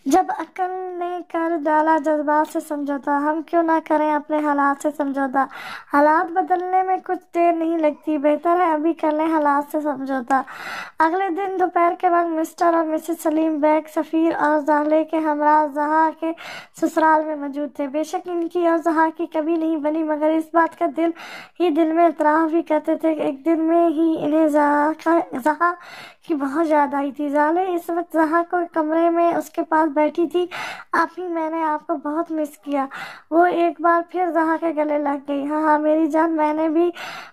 जब अक्ल ने कर डाला जज्बात से समझौता, हम क्यों ना करें अपने हालात से समझौता। हालात बदलने में कुछ देर नहीं लगती, बेहतर है अभी कर लें हालात से समझौता। अगले दिन दोपहर के वक्त मिस्टर और मिसेस सलीम बेग सफ़ीर और ज़ाहले के हमरा जहाँ के ससुराल में मौजूद थे। बेशक इनकी और जहाँ की कभी नहीं बनी, मगर इस बात का दिल में इतराफ़ भी करते थे कि एक दिन में ही इन्हें जहाँ की बहुत याद आई थी। ज़ाहले इस वक्त जहाँ को कमरे में उसके पास बैठी थी। आपी, मैंने आपको बहुत मिस किया। वो एक बार फिर जहाँ के गले लग गई। हाँ मेरी जान, मैंने भी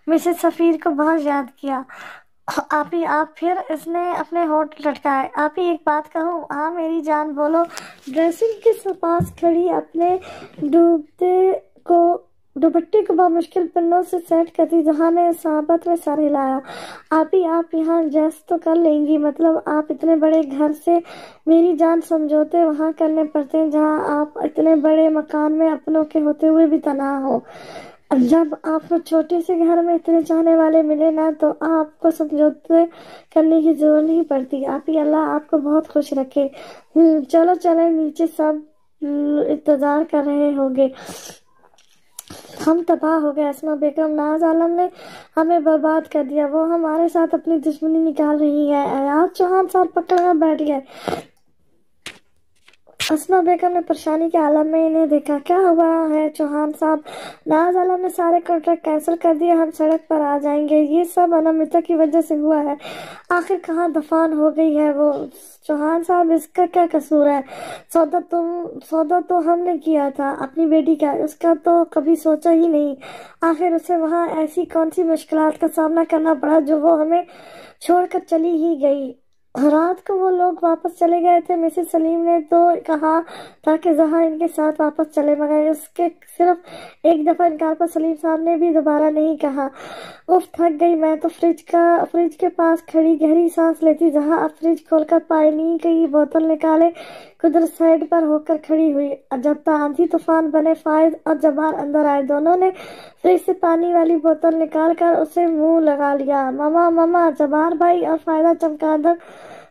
मिसेस सफ़ीर को बहुत याद किया। आपी, आप फिर। इसने अपने होंठ लटकाए। आपी, एक बात कहूँ? हाँ मेरी जान, बोलो। ड्रेसिंग के पास खड़ी अपने दुपट्टे को बामुश्किल पन्नों से सेट करती जहाँ ने सहाबत में सर हिलाया। आपी, आप यहाँ एडजस्ट तो कर लेंगी? मतलब आप इतने बड़े घर से मेरी जान समझौते वहाँ करने पड़ते हैं जहाँ आप इतने बड़े मकान में अपनों के होते हुए भी तनहा हो। जब आपको छोटे से घर में इतने चाहने वाले मिले ना, तो आपको समझौते करने की जरूरत नहीं पड़ती। आपी, अल्लाह आपको बहुत खुश रखे। चलो चले नीचे, सब इंतजार कर रहे होंगे। हम तबाह हो गए। अस्मा बेगम, नाज आलम ने हमें बर्बाद कर दिया। वो हमारे साथ अपनी दुश्मनी निकाल रही है। अयाज चौहान साहब पकड़ बैठ गए। अस्मा बेगम ने परेशानी के आलम में इन्हें देखा। क्या हुआ है चौहान साहब? नाज आलम ने सारे कॉन्ट्रैक्ट कैंसिल कर दिए, हम सड़क पर आ जाएंगे। ये सब अनामिता की वजह से हुआ है। आखिर कहाँ दफन हो गई है वो? चौहान साहब, इसका क्या कसूर है? सौदा तो हमने किया था अपनी बेटी का, उसका तो कभी सोचा ही नहीं। आखिर उसे वहाँ ऐसी कौन सी मुश्किलात का सामना करना पड़ा जो वो हमें छोड़कर चली ही गई। रात को वो लोग لوگ واپس چلے گئے تھے۔ مسز سلیم نے تو کہا تھا کہ زہا ان کے ساتھ واپس چلے، مگر اس کے صرف ایک دفعہ انکار پر سلیم صاحب نے بھی دوبارہ نہیں کہا۔ اف، تھک گئی میں تو۔ فریج کے پاس کھڑی گہری سانس لیتی زہا اب فریج کھول کر پانی کی بوتل نکالے قدرت سائڈ پر ہو کر کھڑی ہوئی۔ جب آندھی طوفان بنے فائز اور جبار اندر آئے، دونوں نے فریج سے پانی والی بوتل نکال کر اسے منہ لگا لیا۔ ماما، جبار بھائی اور فائزہ چمگادڑ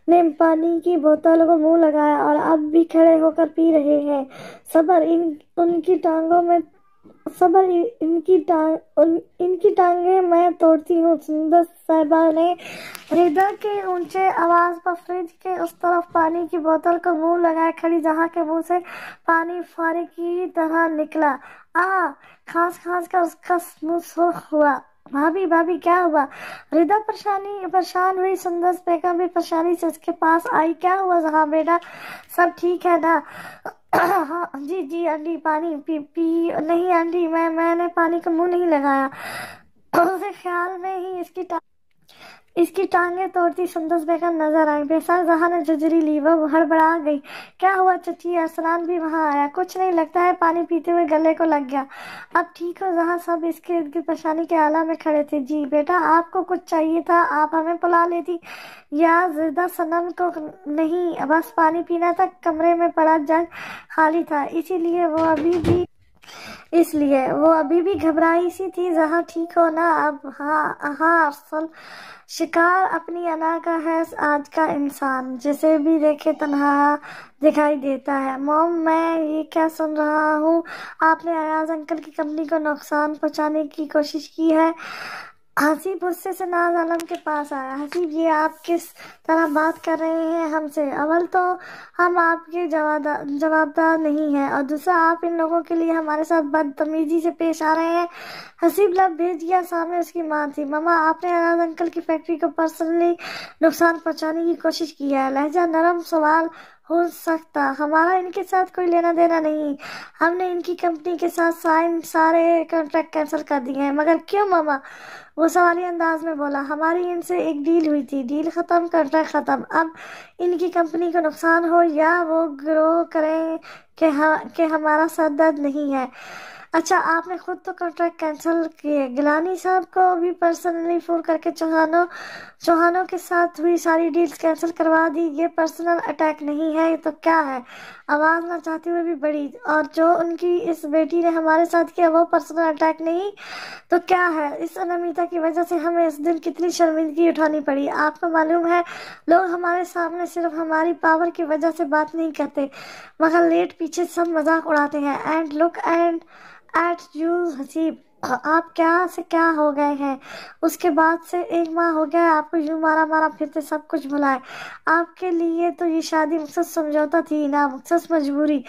نے پانی کی بوتل کو منہ لگایا اور اب بھی کھڑے ہو کر پی رہے ہیں۔ صبر، ان کی ٹانگیں میں توڑتی ہوں، سندس صاحبہ نے ردا کے اونچے آواز پر فریج کے اس طرف پانی کی بوتل کو منہ لگائے کھڑی زہا کے منہ سے پانی فوارے کی طرح نکلا۔ کھانس کر اس کا منہ سرخ ہوا۔ بھابھی کیا ہوا؟ ردا پریشان ہوئی۔ سندس بیگم بھی پریشانی سے اس کے پاس آئی۔ کیا ہوا زہا بیٹا، سب ٹھیک ہے نا؟ ہاں جی آنٹی، پانی پی نہیں آنٹی، میں نے پانی کو منہ نہیں لگایا۔ اسے خیال میں ہی اس کی ٹانگیں توڑتی سندس بیگم نظر آئی۔ بے سر زہا نے جھجری لی، وہ ہڑبڑا گئی۔ کیا ہوا چچی؟ ارسلان بھی وہاں آیا۔ کچھ نہیں، لگتا ہے پانی پیتے ہوئے گلے کو لگ گیا۔ اب ٹھیک ہو زہا؟ سب اس کے ارد گرد پریشانی کے حالت میں کھڑے تھے۔ جی بیٹا، آپ کو کچھ چاہیے تھا، آپ ہمیں بلا لیتی۔ یا زردہ صنم کو نہیں، بس پانی پینا تھا۔ کمرے میں پڑا جگ خالی تھا، اس لیے وہ ابھی بھی گھبرائی سی تھی۔ زہا ٹھیک ہو نا اب؟ ہاں ارسل، شکار اپنی انا کا ہے آج کا انسان، جسے بھی دیکھے تنہا دکھائی دیتا ہے۔ موم، میں یہ کیا سن رہا ہوں؟ آپ نے ایاز انکل کی کمپنی کو نقصان پہنچانے کی کوشش کی ہے؟ حسیب غصے سے ناز عالم کے پاس آیا۔ حسیب، یہ آپ کس طرح بات کر رہے ہیں ہم سے؟ اول تو ہم آپ کے جوابدار نہیں ہیں، اور دوسرا آپ ان لوگوں کے لیے ہمارے ساتھ بدتمیزی سے پیش آ رہے ہیں۔ حسیب لب بھیج گیا۔ سامنے اس کی ماں تھی۔ ماما، آپ نے ایاز انکل کی فیکٹری کو پرسنلی نقصان پہنچانے کی کوشش کی ہے؟ لہجہ نرم سوال ہو سکتا، ہمارا ان کے ساتھ کوئی لینا دینا نہیں، ہم نے ان کی کمپنی کے ساتھ سارے کنٹریکٹ کینسل کر دیے ہیں۔ مگر کیوں ماما؟ وہ سوالی انداز میں بولا۔ ہماری ان سے ایک ڈیل ہوئی تھی، ڈیل ختم، کنٹریکٹ ختم۔ اب ان کی کمپنی کو نقصان ہو یا وہ گرو کریں کہ ہمارا سر درد نہیں ہے۔ اچھا، آپ نے خود تو کنٹریکٹ کینسل کیے، گیلانی صاحب کو بھی پرسنلی فون کر کے چوہانوں کے ساتھ ہوئی ساری ڈیلز کینسل کروا دی۔ یہ پرسنل اٹیک نہیں ہے تو کیا ہے؟ آواز نہ چاہتے ہوئے بھی بڑھی۔ اور جو ان کی اس بیٹی نے ہمارے ساتھ کیا وہ پرسنل اٹیک نہیں تو کیا ہے؟ اس انامیتا کی وجہ سے ہمیں اس دن کتنی شرمندگی اٹھانی پڑی، آپ کو معلوم ہے؟ لوگ ہمارے سامنے صرف ہماری پاور کی وجہ سے بات نہیں کرتے، مگر لیٹ پیچھے سب مذاق اڑاتے ہیں۔ And look at you Haseeb, آپ کیا ہو گئے ہیں؟ اس کے بعد سے 1 ماہ ہو گیا ہے آپ کو یوں مارا پھرتے، سب کچھ بھلائے۔ آپ کے لیے تو یہ شادی مخصوص سمجھوتا تھی نا، مخصوص مجبوری۔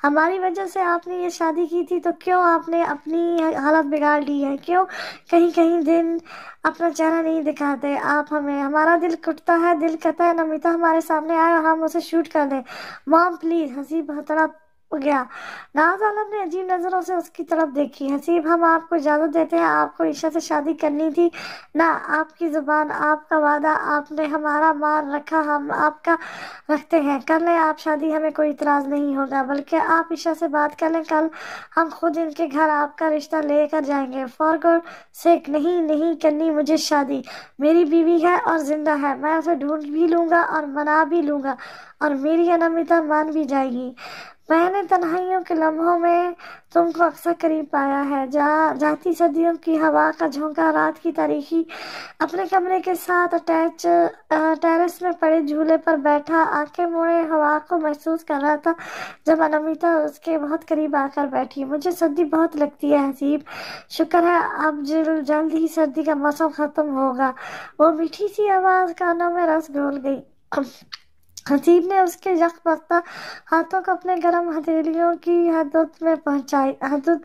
ہماری وجہ سے آپ نے یہ شادی کی تھی، تو کیوں آپ نے اپنی حالت بگاڑ لی ہے؟ کیوں کہیں دن اپنا چہرہ نہیں دکھاتے آپ ہمیں؟ ہمارا دل کٹتا ہے، دل کہتا ہے نمیتا ہمارے سامنے آئے اور ہم اسے شوٹ کر دیں۔ مام پلیز۔ حسیب تڑپ گیا۔ ناز عالم نے عجیب نظروں سے اس کی طرف دیکھی۔ حسیب، ہم آپ کو اجازت دیتے ہیں، آپ کو عائشہ سے شادی کرنی تھی نا؟ آپ کی زبان، آپ کا وعدہ، آپ نے ہمارا مان رکھا، ہم آپ کا رکھتے ہیں۔ کر لیں آپ شادی، ہمیں کوئی اعتراض نہیں ہوگا، بلکہ آپ عائشہ سے بات کر لیں، کل ہم خود ان کے گھر آپ کا رشتہ لے کر جائیں گے۔ فار گاڈ سیک، نہیں کرنی مجھے شادی، میری بیوی ہے اور زندہ ہے، میں اسے ڈھونڈ بھی لوں گا اور منا بھی لوں گا، اور میری انامیتا مان بھی جائے گی۔ میں نے تنہائیوں کے لمحوں میں تم کو اکثر قریب پایا ہے، جاتی صدیوں کی ہوا کا جھونکا، رات کی تاریکی، اپنے کمرے کے ساتھ ٹیرس میں پڑے جھولے پر بیٹھا آنکھیں موڑے ہوا کو محسوس کر رہا تھا جب انامیتا اس کے بہت قریب آ کر بیٹھی۔ مجھے سردی بہت لگتی ہے حسیب، شکر ہے اب جلد ہی سردی کا موسم ختم ہوگا۔ وہ میٹھی سی آواز کانوں میں رس گھول گئی۔ حسیب نے اس کے یخ بستہ ہاتھوں کو اپنے گرم ہتھیلیوں کی حدود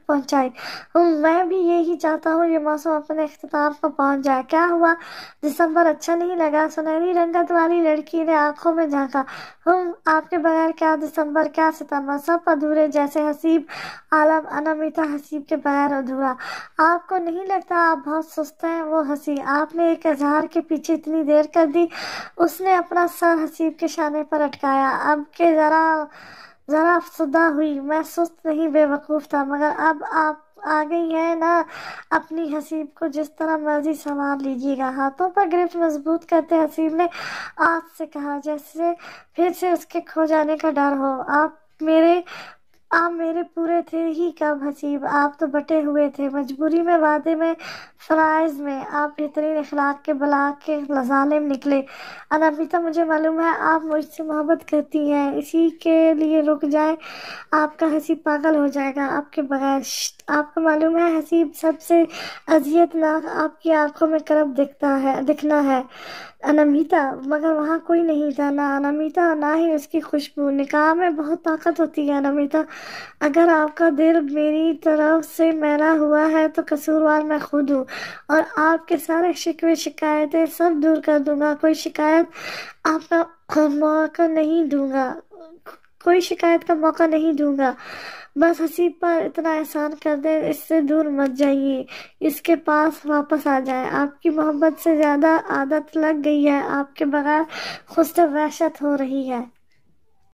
پہنچائی۔ میں بھی یہی چاہتا ہوں، یہ موسم اپنے اختتام کو پہنچ جائے۔ کیا ہوا؟ دسمبر اچھا نہیں لگا؟ سنہری رنگت والی لڑکی نے آنکھوں میں جھانکا۔ آپ کے بغیر کیا دسمبر، کیا ستمبر، سب ادھورے جیسے۔ حسیب عالم، انامیتا حسیب کے بغیر ادھورا۔ آپ کو نہیں لگتا آپ بہت سست ہیں؟ وہ ہنسی۔ آپ نے ایک اظہار کے پیچھے اتنی دیر کر دی۔ اس نے اپنا سر حسیب کے شانے کھانے پر اٹکایا۔ اب کہ ذرا افسردہ ہوئی۔ میں سست نہیں بیوقوف تھا، مگر اب آپ آ گئی ہیں نا، اپنی حسیب کو جس طرح مرضی سنوار لیجیے گا۔ ہاتھوں پر گرفت مضبوط کرتے حسیب نے آج سے کہا، جیسے پھر سے اس کے کھو جانے کا ڈر ہو۔ آپ میرے پورے تھے ہی کب حسیب، آپ تو بٹے ہوئے تھے، مجبوری میں، وعدے میں، فرائض میں۔ آپ بہترین اخلاق کے بلا کے ظالم نکلے۔ انامتا، مجھے معلوم ہے آپ مجھ سے محبت کرتی ہیں، اسی کے لیے رک جائیں، آپ کا حسیب پاگل ہو جائے گا آپ کے بغیر۔ شٹ! آپ کو معلوم ہے حسیب سب سے اذیت ناک آپ کی آنکھوں میں کرب دکھنا ہے۔ انامتا، مگر وہاں کوئی نہیں تھا، نہ انامتا نہ ہی اس کی خوشبو۔ نکاح میں بہت طاقت ہوتی ہے انامتا، اگر آپ کا دل میری طرف سے میلا ہوا ہے تو قصوروار میں خود ہوں، اور آپ کے سارے شکوے شکایتیں سب دور کر دوں گا۔ کوئی شکایت کا موقع نہیں دوں گا۔ بس حسیب پر اتنا احسان کر دیں، اس سے دور مت جائیے، اس کے پاس واپس آ جائیں۔ آپ کی محبت سے زیادہ عادت لگ گئی ہے، آپ کے بغیر خود سے وحشت ہو رہی ہے۔